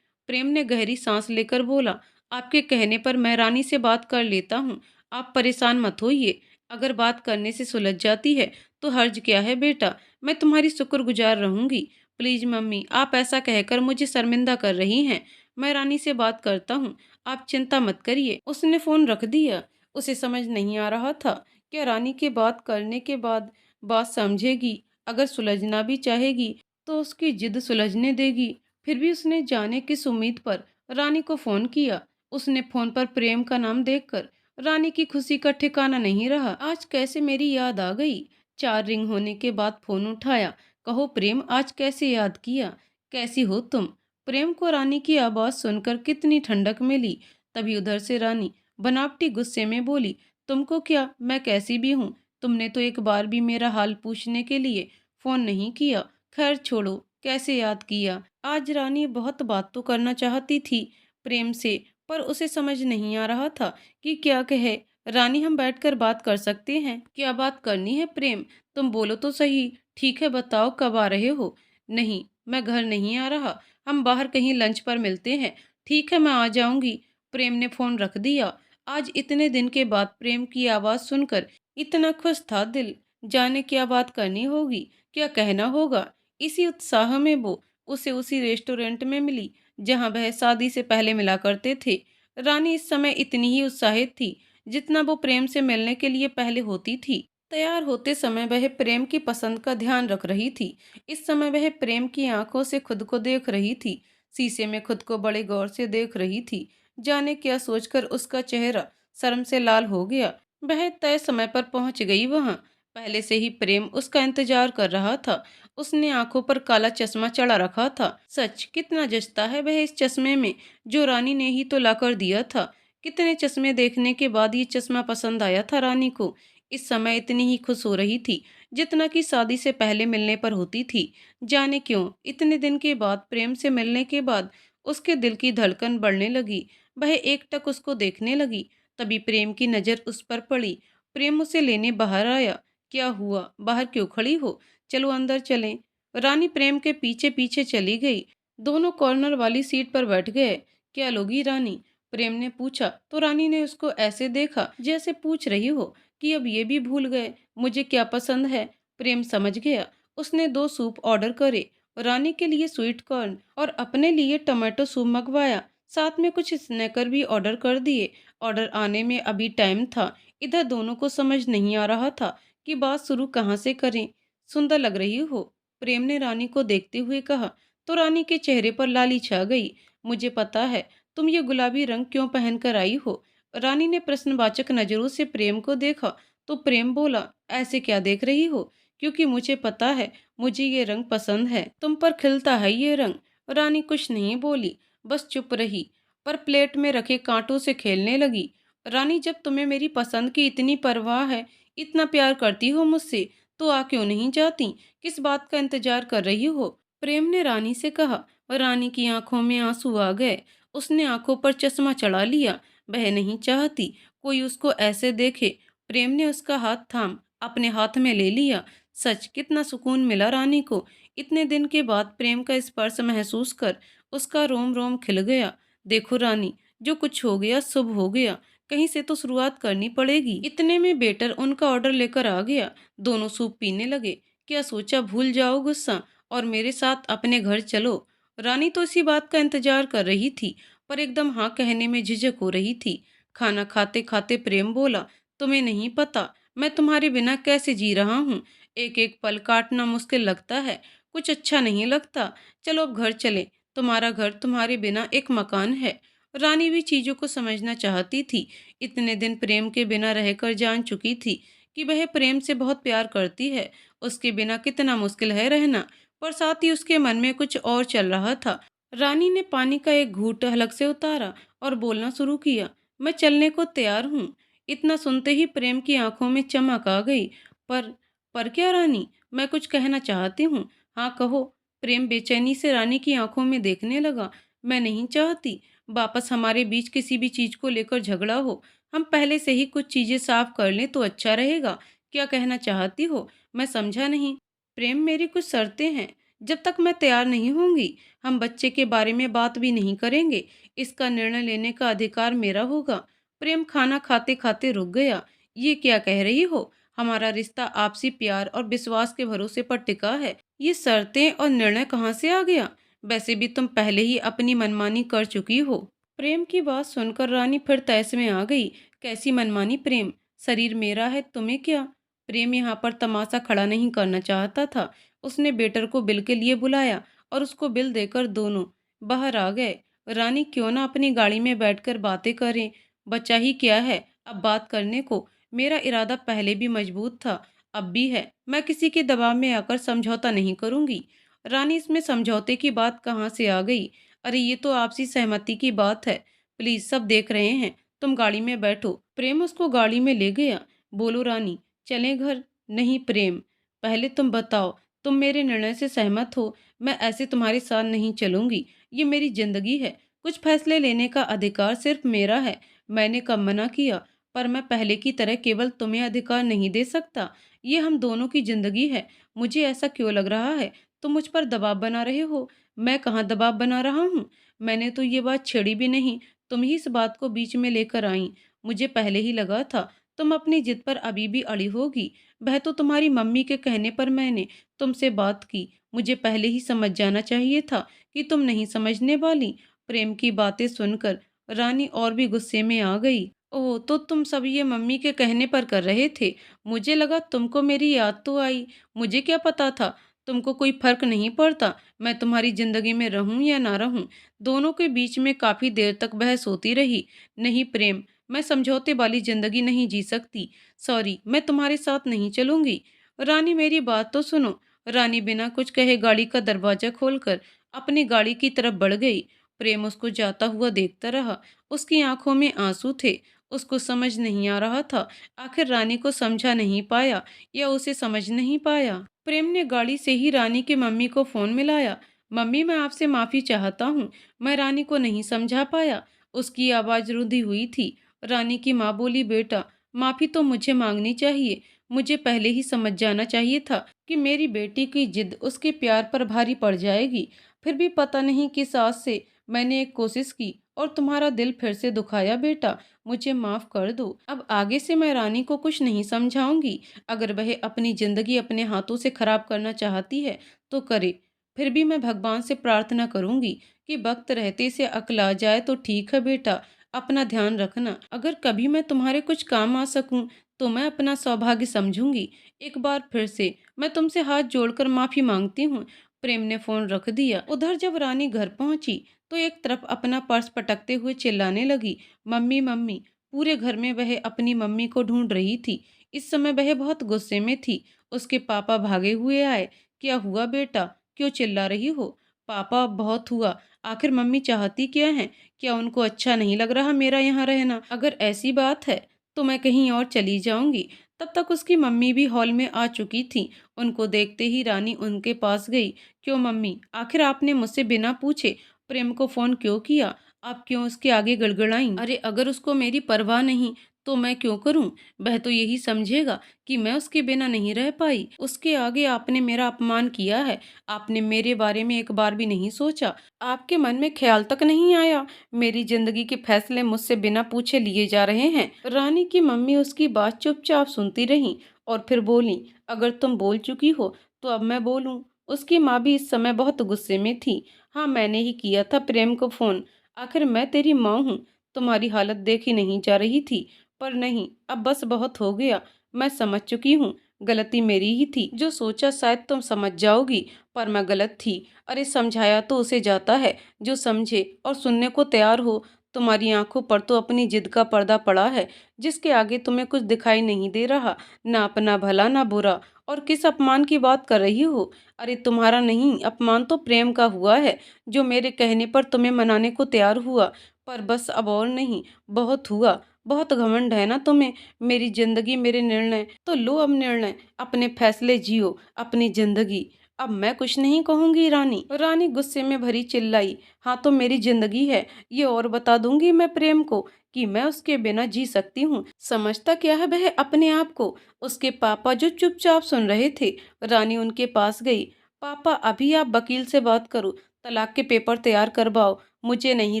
प्रेम ने गहरी सांस लेकर बोला, आपके कहने पर मैं रानी से बात कर लेता हूँ। आप परेशान मत होइए। अगर बात करने से सुलझ जाती है तो हर्ज क्या है बेटा, मैं तुम्हारी शुक्रगुजार रहूंगी। प्लीज मम्मी, आप ऐसा कहकर मुझे शर्मिंदा कर रही हैं। मैं रानी से बात करता हूँ, आप चिंता मत करिए। उसने फोन रख दिया। उसे समझ नहीं आ रहा था, क्या रानी के बात करने के बाद बात समझेगी? अगर सुलझना भी चाहेगी तो उसकी जिद सुलझने देगी। फिर भी उसने जाने किस उम्मीद पर रानी को फोन किया। उसने फोन पर प्रेम का नाम देखकर रानी की खुशी का ठिकाना नहीं रहा। आज कैसे मेरी याद आ गई। 4 रिंग होने के बाद फोन उठाया। कहो प्रेम, आज कैसे याद किया? कैसी हो तुम? प्रेम को रानी की आवाज सुनकर कितनी ठंडक मिली। तभी उधर से रानी बनावटी गुस्से में बोली, तुमको क्या, मैं कैसी भी हूँ? तुमने तो एक बार भी मेरा हाल पूछने के लिए फोन नहीं किया। खैर छोड़ो, कैसे याद किया। आज रानी बहुत बात तो करना चाहती थी प्रेम से, पर उसे समझ नहीं आ रहा था कि क्या कहे। रानी, हम बैठकर बात कर सकते हैं? क्या बात करनी है प्रेम? तुम बोलो तो सही। ठीक है, बताओ कब आ रहे हो? नहीं, मैं घर नहीं आ रहा, हम बाहर कहीं लंच पर मिलते हैं। ठीक है, मैं आ जाऊंगी। प्रेम ने फोन रख दिया। आज इतने दिन के बाद प्रेम की आवाज सुनकर इतना खुश था दिल। जाने क्या बात करनी होगी, क्या कहना होगा। इसी उत्साह में वो उसे उसी रेस्टोरेंट में मिली जहां वह शादी से पहले मिला करते थे। रानी इस समय इतनी ही उत्साहित थी जितना वो प्रेम से मिलने के लिए पहले होती थी। तैयार होते समय वह प्रेम की पसंद का ध्यान रख रही थी। इस समय वह प्रेम की आंखों से खुद को देख रही थी। शीशे में खुद को बड़े गौर से देख रही थी। जाने क्या सोचकर उसका चेहरा शर्म से लाल हो गया। वह तय समय पर पहुंच गई वहां। पहले से ही प्रेम उसका इंतजार कर रहा था। उसने आंखों पर काला चश्मा चढ़ा रखा था। सच, कितना जचता है वह इस चश्मे में, जो रानी ने ही तो लाकर दिया था। कितने चश्मे देखने के बाद ये चश्मा पसंद आया था रानी को। इस समय इतनी ही खुश हो रही थी जितना कि शादी से पहले मिलने पर होती थी। जाने क्यों इतने दिन के बाद प्रेम से मिलने के बाद उसके दिल की धड़कन बढ़ने लगी। वह एकटक उसको देखने लगी। तभी प्रेम की नजर उस पर पड़ी। प्रेम उसे लेने बाहर आया। क्या हुआ, बाहर क्यों खड़ी हो? चलो अंदर चलें। रानी प्रेम के पीछे पीछे चली गई। दोनों कॉर्नर वाली सीट पर बैठ गए। क्या लोगी रानी? प्रेम ने पूछा तो रानी ने उसको ऐसे देखा जैसे पूछ रही हो कि अब ये भी भूल गए मुझे क्या पसंद है। प्रेम समझ गया। उसने 2 सूप ऑर्डर करे। रानी के लिए स्वीट कॉर्न और अपने लिए टमाटो सूप मंगवाया। साथ में कुछ स्नैकर भी ऑर्डर कर दिए। ऑर्डर आने में अभी टाइम था। इधर दोनों को समझ नहीं आ रहा था कि बात शुरू कहाँ से करें। सुंदर लग रही हो, प्रेम ने रानी को देखते हुए कहा। तो रानी के चेहरे पर लाली छा गई। मुझे पता है तुम ये गुलाबी रंग क्यों पहन कर आई हो। रानी ने प्रश्नवाचक नजरों से प्रेम को देखा। तो प्रेम बोला, ऐसे क्या देख रही हो? क्योंकि मुझे पता है मुझे ये रंग पसंद है, तुम पर खिलता है ये रंग। रानी कुछ नहीं बोली, बस चुप रही, पर प्लेट में रखे कांटों से खेलने लगी। रानी, जब तुम्हें मेरी पसंद की इतनी परवाह है, इतना प्यार करती हो मुझसे, तो आ क्यों नहीं जाती? किस बात का इंतजार कर रही हो? प्रेम ने रानी से कहा। रानी की आंखों में आंसू आ गए। उसने आंखों पर चश्मा चढ़ा लिया। वह नहीं चाहती कोई उसको ऐसे देखे। प्रेम ने उसका हाथ थाम अपने हाथ में ले लिया। सच, कितना सुकून मिला रानी को। इतने दिन के बाद प्रेम का स्पर्श महसूस कर उसका रोम रोम खिल गया। देखो रानी, जो कुछ हो गया शुभ हो गया, कहीं से तो शुरुआत करनी पड़ेगी। इतने में वेटर उनका ऑर्डर लेकर आ गया। दोनों सूप पीने लगे। क्या सोचा, भूल जाओ गुस्सा और मेरे साथ अपने घर चलो। रानी तो इसी बात का इंतजार कर रही थी, पर एकदम हाँ कहने में झिझक हो रही थी। खाना खाते खाते प्रेम बोला, तुम्हें नहीं पता मैं तुम्हारे बिना कैसे जी रहा हूँ। एक एक पल काटना मुश्किल लगता है, कुछ अच्छा नहीं लगता। चलो अब घर चले, तुम्हारा घर तुम्हारे बिना एक मकान है। रानी भी चीजों को समझना चाहती थी। इतने दिन प्रेम के बिना रहकर जान चुकी थी कि वह प्रेम से बहुत प्यार करती है। उसके बिना कितना मुश्किल है रहना, पर साथ ही उसके मन में कुछ और चल रहा था। रानी ने पानी का एक घूंट हलक से उतारा और बोलना शुरू किया, मैं चलने को तैयार हूँ। इतना सुनते ही प्रेम की आंखों में चमक आ गई। पर पर क्या रानी, मैं कुछ कहना चाहती हूँ। हाँ कहो। प्रेम बेचैनी से रानी की आंखों में देखने लगा। मैं नहीं चाहती वापस हमारे बीच किसी भी चीज को लेकर झगड़ा हो। हम पहले से ही कुछ चीजें साफ कर लें तो अच्छा रहेगा। क्या कहना चाहती हो? मैं समझा नहीं। प्रेम, मेरी कुछ शर्तें हैं। जब तक मैं तैयार नहीं होंगी, हम बच्चे के बारे में बात भी नहीं करेंगे। इसका निर्णय लेने का अधिकार मेरा होगा। प्रेम खाना खाते खाते रुक गया। ये क्या कह रही हो? हमारा रिश्ता आपसी प्यार और विश्वास के भरोसे पर टिका है। ये शर्तें और निर्णय कहाँ से आ गया? वैसे भी तुम पहले ही अपनी मनमानी कर चुकी हो। प्रेम की बात सुनकर रानी फिर तैस में आ गई। कैसी मनमानी प्रेम? शरीर मेरा है, तुम्हें क्या? प्रेम यहाँ पर तमाशा खड़ा नहीं करना चाहता था। उसने बेटर को बिल के लिए बुलाया और उसको बिल देकर दोनों बाहर आ गए। रानी, क्यों ना अपनी गाड़ी में बैठकर बातें करें? बचा ही क्या है अब बात करने को। मेरा इरादा पहले भी मजबूत था, अब भी है। मैं किसी के दबाव में आकर समझौता नहीं करूंगी। रानी, इसमें समझौते की बात कहाँ से आ गई? अरे ये तो आपसी सहमति की बात है। प्लीज, सब देख रहे हैं, तुम गाड़ी में बैठो। प्रेम उसको गाड़ी में ले गया। बोलो रानी, चलें घर? नहीं प्रेम, पहले तुम बताओ, तुम मेरे निर्णय से सहमत हो? मैं ऐसे तुम्हारे साथ नहीं चलूंगी। ये मेरी जिंदगी है। कुछ फैसले लेने का अधिकार सिर्फ मेरा है। मैंने कब मना किया? पर मैं पहले की तरह केवल तुम्हें अधिकार नहीं दे सकता। ये हम दोनों की जिंदगी है। मुझे ऐसा क्यों लग रहा है तुम मुझ पर दबाव बना रहे हो? मैं कहाँ दबाव बना रहा हूँ? मैंने तो ये बात छेड़ी भी नहीं। तुम ही इस बात को बीच में लेकर आई। मुझे पहले ही लगा था तुम अपनी जिद पर अभी भी अड़ी होगी। वह तो तुम्हारी मम्मी के कहने पर मैंने तुमसे बात की। मुझे पहले ही समझ जाना चाहिए था कि तुम नहीं समझने वाली। प्रेम की बातें सुनकर रानी और भी गुस्से में आ गई। ओह, तो तुम सब ये मम्मी के कहने पर कर रहे थे? मुझे लगा तुमको मेरी याद तो आई। मुझे क्या पता था? तुमको कोई फर्क नहीं पड़ता मैं तुम्हारी जिंदगी में रहूं या ना रहूं। दोनों के बीच में काफी देर तक बहस होती रही। नहीं प्रेम, मैं समझौते वाली जिंदगी नहीं जी सकती। सॉरी, मैं तुम्हारे साथ नहीं चलूंगी। रानी, मेरी बात तो सुनो। रानी बिना कुछ कहे गाड़ी का दरवाजा खोलकर अपनी गाड़ी की तरफ बढ़ गई। प्रेम उसको जाता हुआ देखता रहा। उसकी आंखों में आंसू थे। उसको समझ नहीं आ रहा था आखिर रानी को समझा नहीं पाया या उसे समझ नहीं पाया। प्रेम ने गाड़ी से ही रानी की मम्मी को फोन मिलाया। मम्मी, मैं आपसे माफी चाहता हूँ, मैं रानी को नहीं समझा पाया। उसकी आवाज रुंधी हुई थी। रानी की माँ बोली, बेटा, माफी तो मुझे मांगनी चाहिए। मुझे पहले ही समझ जाना चाहिए था कि मेरी बेटी की जिद उसके प्यार पर भारी पड़ जाएगी। फिर भी पता नहीं किस आस से मैंने एक कोशिश की और तुम्हारा दिल फिर से दुखाया। बेटा, मुझे माफ कर दो। अब आगे से मैं रानी को कुछ नहीं समझाऊंगी। अगर वह अपनी जिंदगी अपने हाथों से खराब करना चाहती है तो करे। फिर भी मैं भगवान से प्रार्थना करूंगी कि वक्त रहते से अक्ल आ जाए तो ठीक है बेटा, अपना ध्यान रखना। अगर कभी मैं तुम्हारे कुछ काम आ सकूं तो मैं अपना सौभाग्य समझूंगी। एक बार फिर से मैं तुमसे हाथ जोड़कर माफी मांगती हूँ। प्रेम ने फोन रख दिया। उधर जब रानी घर पहुंची तो एक तरफ अपना पर्स पटकते हुए चिल्लाने लगी, मम्मी मम्मी। पूरे घर में वह अपनी मम्मी को ढूंढ रही थी। इस समय वह बहुत गुस्से में थी। उसके पापा भागे हुए आए। क्या हुआ बेटा, क्यों चिल्ला रही हो? पापा बहुत हुआ, आखिर मम्मी चाहती क्या है? क्या उनको अच्छा नहीं लग रहा मेरा यहाँ रहना? अगर ऐसी बात है तो मैं कहीं और चली जाऊंगी। तब तक उसकी मम्मी भी हॉल में आ चुकी थी। उनको देखते ही रानी उनके पास गई। क्यों मम्मी, आखिर आपने मुझसे बिना पूछे प्रेम को फोन क्यों किया? आप क्यों उसके आगे गड़गड़ाई? अरे अगर उसको मेरी परवाह नहीं तो मैं क्यों करूं? वह तो यही समझेगा कि मैं उसके बिना नहीं रह पाई। उसके आगे आपने मेरा अपमान किया है। आपने मेरे बारे में एक बार भी नहीं सोचा। आपके मन में ख्याल तक नहीं आया मेरी जिंदगी के फैसले मुझसे बिना पूछे लिए जा रहे हैं। रानी की मम्मी उसकी बात चुपचाप सुनती रही और फिर बोली, अगर तुम बोल चुकी हो तो अब मैं बोलूं। उसकी माँ भी इस समय बहुत गुस्से में थी। हाँ, मैंने ही किया था प्रेम को फोन। आखिर मैं तेरी माँ हूँ। तुम्हारी हालत देखी नहीं जा रही थी। पर नहीं, अब बस बहुत हो गया। मैं समझ चुकी हूँ, गलती मेरी ही थी। जो सोचा शायद तुम समझ जाओगी, पर मैं गलत थी। अरे समझाया तो उसे जाता है जो समझे और सुनने को तैयार हो। तुम्हारी आंखों पर तो अपनी जिद का पर्दा पड़ा है, जिसके आगे तुम्हें कुछ दिखाई नहीं दे रहा, ना अपना भला ना बुरा। और किस अपमान की बात कर रही हो? अरे तुम्हारा नहीं, अपमान तो प्रेम का हुआ है, जो मेरे कहने पर तुम्हें मनाने को तैयार हुआ। पर बस अब और नहीं, बहुत हुआ। बहुत घमंड है ना तुम्हें, मेरी जिंदगी मेरे निर्णय। तो लो अब निर्णय, अपने फैसले जियो अपनी जिंदगी। अब मैं कुछ नहीं कहूंगी। रानी रानी गुस्से में भरी चिल्लाई, हाँ तो मेरी जिंदगी है, ये और बता दूंगी मैं प्रेम को कि मैं उसके बिना जी सकती हूँ। समझता क्या है वह अपने आप को? उसके पापा जो चुपचाप सुन रहे थे, रानी उनके पास गई। पापा अभी आप वकील से बात करो, तलाक के पेपर तैयार करवाओ। मुझे नहीं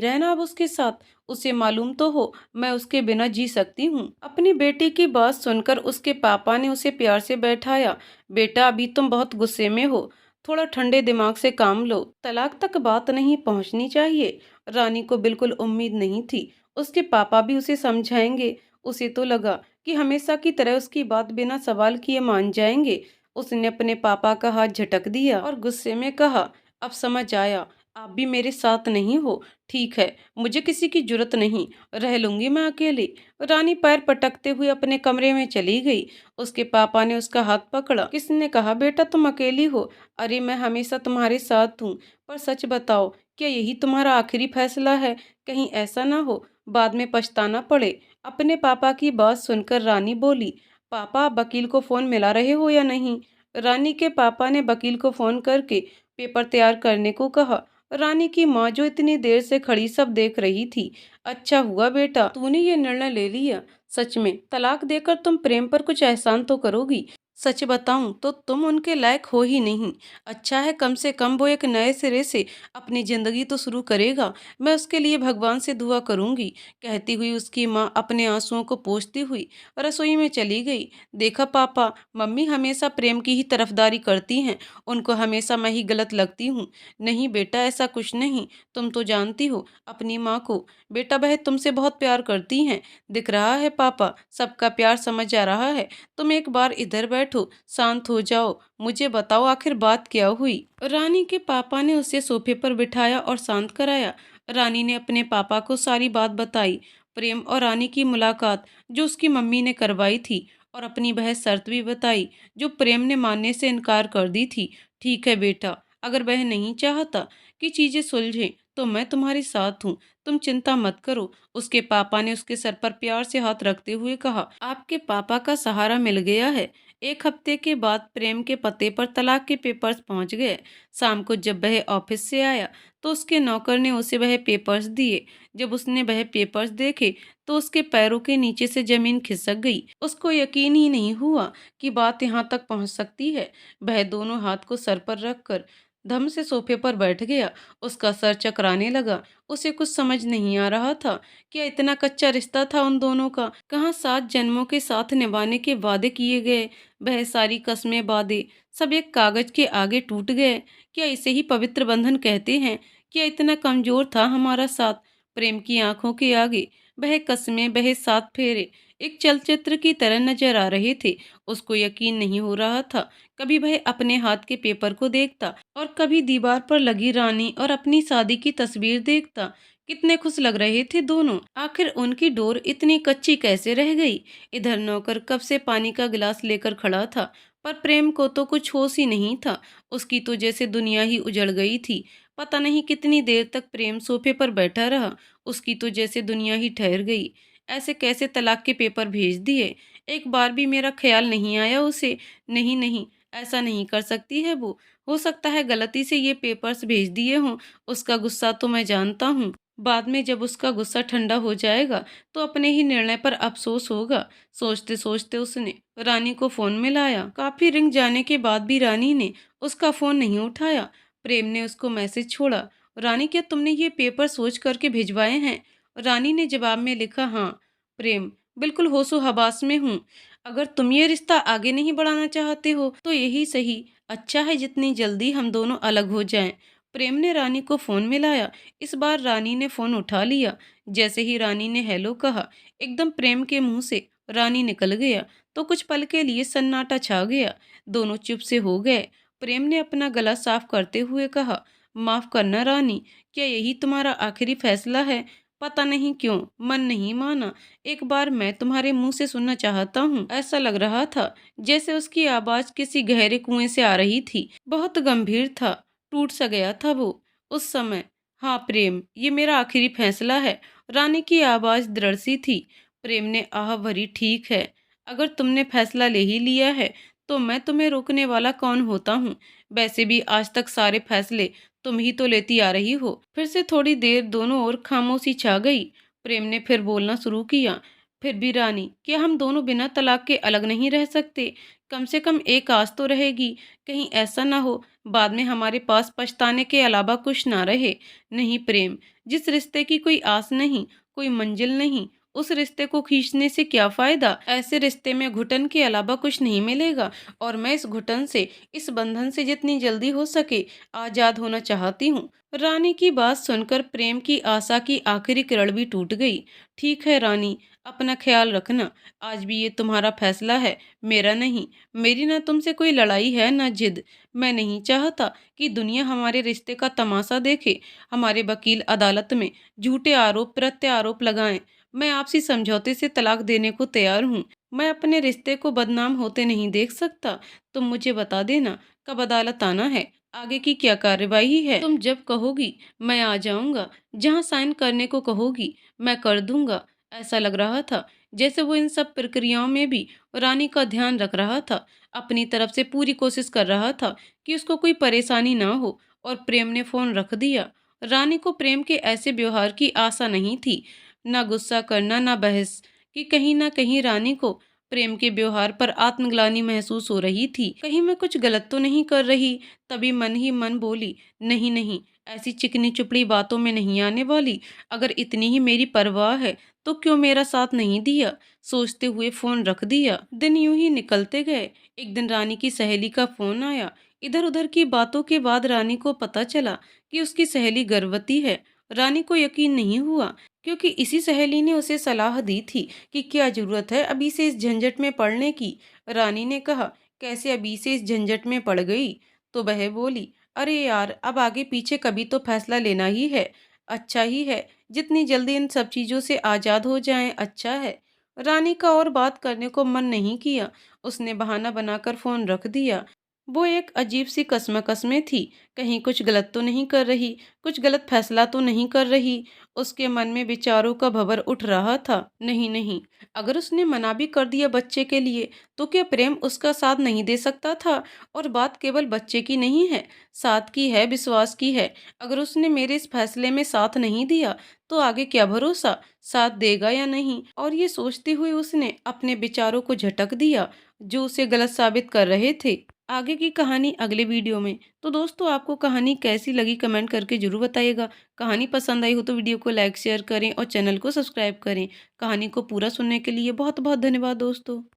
रहना अब उसके साथ। उसे मालूम तो हो मैं उसके बिना जी सकती हूँ। अपनी बेटी की बात सुनकर उसके पापा ने उसे प्यार से बैठाया। बेटा अभी तुम बहुत गुस्से में हो, थोड़ा ठंडे दिमाग से काम लो। तलाक तक बात नहीं पहुंचनी चाहिए। रानी को बिल्कुल उम्मीद नहीं थी उसके पापा भी उसे समझाएंगे। उसे तो लगा कि हमेशा की तरह उसकी बात बिना सवाल किए मान जाएंगे। उसने अपने पापा का हाथ झटक दिया और गुस्से में कहा, अब समझ आया, आप भी मेरे साथ नहीं हो। ठीक है, मुझे किसी की जरूरत नहीं, रह लूंगी मैं अकेली। रानी पैर पटकते हुए अपने कमरे में चली गई। उसके पापा ने उसका हाथ पकड़ा। किसने कहा बेटा तुम अकेली हो? अरे मैं हमेशा तुम्हारे साथ हूँ। पर सच बताओ, क्या यही तुम्हारा आखिरी फैसला है? कहीं ऐसा ना हो बाद में पछताना पड़े। अपने पापा की बात सुनकर रानी बोली, पापा आप वकील को फोन मिला रहे हो या नहीं? रानी के पापा ने वकील को फोन करके पेपर तैयार करने को कहा। रानी की माँ जो इतनी देर से खड़ी सब देख रही थी। अच्छा हुआ बेटा तूने ये निर्णय ले लिया। सच में तलाक देकर तुम प्रेम पर कुछ एहसान तो करोगी। सच बताऊं तो तुम उनके लायक हो ही नहीं। अच्छा है, कम से कम वो एक नए सिरे से अपनी जिंदगी तो शुरू करेगा। मैं उसके लिए भगवान से दुआ करूंगी। कहती हुई उसकी माँ अपने आंसुओं को पोंछती हुई रसोई में चली गई। देखा पापा, मम्मी हमेशा प्रेम की ही तरफदारी करती हैं, उनको हमेशा मैं ही गलत लगती हूँ। नहीं बेटा, ऐसा कुछ नहीं। तुम तो जानती हो अपनी माँ को। बेटा वह तुमसे बहुत प्यार करती हैं। दिख रहा है पापा, सबका प्यार समझ आ रहा है। तुम एक बार इधर बैठो, शांत हो जाओ, मुझे बताओ आखिर बात क्या हुई। रानी के पापा ने उसे सोफे पर बिठाया और शांत कराया। रानी ने अपने पापा को सारी बात बताई। प्रेम और रानी की मुलाकात जो उसकी मम्मी ने करवाई थी, और अपनी वह शर्त भी बताई जो प्रेम ने मानने से इनकार कर दी थी। ठीक है बेटा, अगर वह नहीं चाहता कि चीजें सुलझें तो मैं तुम्हारे साथ हूँ, तुम चिंता मत करो। उसके पापा ने उसके सर पर प्यार से हाथ रखते हुए कहा, आपके पापा का सहारा मिल गया है। एक हफ्ते के बाद प्रेम के पते पर तलाक के पेपर्स पहुंच गए। शाम को जब वह ऑफिस से आया तो उसके नौकर ने उसे वह पेपर्स दिए। जब उसने वह पेपर्स देखे तो उसके पैरों के नीचे से जमीन खिसक गई। उसको यकीन ही नहीं हुआ कि बात यहाँ तक पहुँच सकती है। वह दोनों हाथ को सर पर रखकर धम से सोफे पर बैठ गया। उसका सर चकराने लगा। उसे कुछ समझ नहीं आ रहा था। क्या इतना कच्चा रिश्ता था उन दोनों का? कहाँ 7 जन्मों के साथ निभाने के वादे किए गए, वह सारी कस्में वादे सब एक कागज के आगे टूट गए। क्या इसे ही पवित्र बंधन कहते हैं? क्या इतना कमजोर था हमारा साथ? प्रेम की आंखों के आगे वह कस्में, वह सात फेरे एक चलचित्र की तरह नजर आ रहे थे। उसको यकीन नहीं हो रहा था। कभी वह अपने हाथ के पेपर को देखता और कभी दीवार पर लगी रानी और अपनी शादी की तस्वीर देखता। कितने खुश लग रहे थे दोनों। आखिर उनकी डोर इतनी कच्ची कैसे रह गई? इधर नौकर कब से पानी का गिलास लेकर खड़ा था, पर प्रेम को तो कुछ होश ही नहीं था। उसकी तो जैसे दुनिया ही उजड़ गई थी। पता नहीं कितनी देर तक प्रेम सोफे पर बैठा रहा। उसकी तो जैसे दुनिया ही ठहर गई। ऐसे कैसे तलाक के पेपर भेज दिए? एक बार भी मेरा ख्याल नहीं आया उसे। नहीं नहीं, ऐसा नहीं कर सकती है वो। हो सकता है गलती से ये पेपर्स भेज दिए हों। उसका गुस्सा तो मैं जानता हूँ। बाद में जब उसका गुस्सा ठंडा हो जाएगा तो अपने ही निर्णय पर अफसोस होगा। सोचते सोचते उसने रानी को फोन मिलाया। काफी रिंग जाने के बाद भी रानी ने उसका फोन नहीं उठाया। प्रेम ने उसको मैसेज छोड़ा, रानी क्या तुमने ये पेपर सोच करके भिजवाए हैं? रानी ने जवाब में लिखा, हाँ। प्रेम, बिल्कुल होशो हवास में हूँ। अगर तुम ये रिश्ता आगे नहीं बढ़ाना चाहते हो तो यही सही। अच्छा है जितनी जल्दी हम दोनों अलग हो जाएं। प्रेम ने रानी को फोन मिलाया। इस बार रानी ने फोन उठा लिया। जैसे ही रानी ने हेलो कहा, एकदम प्रेम के मुंह से रानी निकल गया तो कुछ पल के लिए सन्नाटा छा गया। दोनों चुप से हो गए। प्रेम ने अपना गला साफ करते हुए कहा, माफ करना रानी, क्या यही तुम्हारा आखिरी फैसला है? पता नहीं क्यों मन नहीं माना। एक बार मैं तुम्हारे मुंह से सुनना चाहता हूँ। ऐसा लग रहा था जैसे उसकी आवाज किसी गहरे कुएं से आ रही थी। बहुत गंभीर था, टूट सा गया था वो उस समय। हाँ प्रेम, ये मेरा आखिरी फैसला है। रानी की आवाज दृढ़ सी थी। प्रेम ने आह भरी, ठीक है, अगर तुमने फैसला ले ही लिया है तो मैं तुम्हें रोकने वाला कौन होता हूँ? वैसे भी आज तक सारे फैसले तुम ही तो लेती आ रही हो। फिर से थोड़ी देर दोनों ओर खामोशी छा गई। प्रेम ने फिर बोलना शुरू किया, फिर भी रानी, क्या हम दोनों बिना तलाक के अलग नहीं रह सकते? कम से कम एक आस तो रहेगी। कहीं ऐसा ना हो बाद में हमारे पास पछताने के अलावा कुछ ना रहे। नहीं प्रेम, जिस रिश्ते की कोई आस नहीं, कोई मंजिल नहीं, उस रिश्ते को खींचने से क्या फायदा? ऐसे रिश्ते में घुटन के अलावा कुछ नहीं मिलेगा। और मैं इस घुटन से, इस बंधन से जितनी जल्दी हो सके आजाद होना चाहती हूँ। रानी की बात सुनकर प्रेम की आशा की आखिरी किरण भी टूट गई। ठीक है रानी, अपना ख्याल रखना। आज भी ये तुम्हारा फैसला है, मेरा नहीं। मेरी ना तुमसे कोई लड़ाई है ना जिद। मैं नहीं चाहता कि दुनिया हमारे रिश्ते का तमाशा देखे। हमारे वकील अदालत में झूठे आरोप प्रत्यारोप लगाएं। मैं आपसी समझौते से तलाक देने को तैयार हूँ। मैं अपने रिश्ते को बदनाम होते नहीं देख सकता। तुम मुझे बता देना कब अदालत आना है, आगे की क्या कार्यवाही है। तुम जब कहोगी मैं आ जाऊंगा। जहाँ साइन करने को कहोगी मैं कर दूंगा। ऐसा लग रहा था जैसे वो इन सब प्रक्रियाओं में भी रानी का ध्यान रख रहा था। अपनी तरफ से पूरी कोशिश कर रहा था कि उसको कोई परेशानी ना हो। और प्रेम ने फोन रख दिया। रानी को प्रेम के ऐसे व्यवहार की आशा नहीं थी। ना गुस्सा करना, ना बहस, कि कहीं ना कहीं रानी को प्रेम के व्यवहार पर आत्मग्लानि महसूस हो रही थी। कहीं मैं कुछ गलत तो नहीं कर रही? तभी मन ही मन बोली, नहीं नहीं, ऐसी चिकनी चुपड़ी बातों में नहीं आने वाली। अगर इतनी ही मेरी परवाह है तो क्यों मेरा साथ नहीं दिया? सोचते हुए फोन रख दिया। दिन यूं ही निकलते गए। एक दिन रानी की सहेली का फोन आया। इधर उधर की बातों के बाद रानी को पता चला कि उसकी सहेली गर्भवती है। रानी को यकीन नहीं हुआ, क्योंकि इसी सहेली ने उसे सलाह दी थी कि क्या जरूरत है अभी से इस झंझट में पड़ने की। रानी ने कहा, कैसे अभी से इस झंझट में पड़ गई? तो वह बोली, अरे यार, अब आगे पीछे कभी तो फैसला लेना ही है। अच्छा ही है, जितनी जल्दी इन सब चीजों से आजाद हो जाएं अच्छा है। रानी का और बात करने को मन नहीं किया। उसने बहाना बनाकर फोन रख दिया। वो एक अजीब सी कश्मकश में थी। कहीं कुछ गलत तो नहीं कर रही, कुछ गलत फैसला तो नहीं कर रही। उसके मन में विचारों का भंवर उठ रहा था। नहीं नहीं, अगर उसने मना भी कर दिया बच्चे के लिए तो क्या प्रेम उसका साथ नहीं दे सकता था? और बात केवल बच्चे की नहीं है, साथ की है, विश्वास की है। अगर उसने मेरे इस फैसले में साथ नहीं दिया तो आगे क्या भरोसा साथ देगा या नहीं? और ये सोचते हुए उसने अपने विचारों को झटक दिया जो उसे गलत साबित कर रहे थे। आगे की कहानी अगले वीडियो में। तो दोस्तों, आपको कहानी कैसी लगी कमेंट करके जरूर बताइएगा। कहानी पसंद आई हो तो वीडियो को लाइक शेयर करें और चैनल को सब्सक्राइब करें। कहानी को पूरा सुनने के लिए बहुत बहुत धन्यवाद दोस्तों।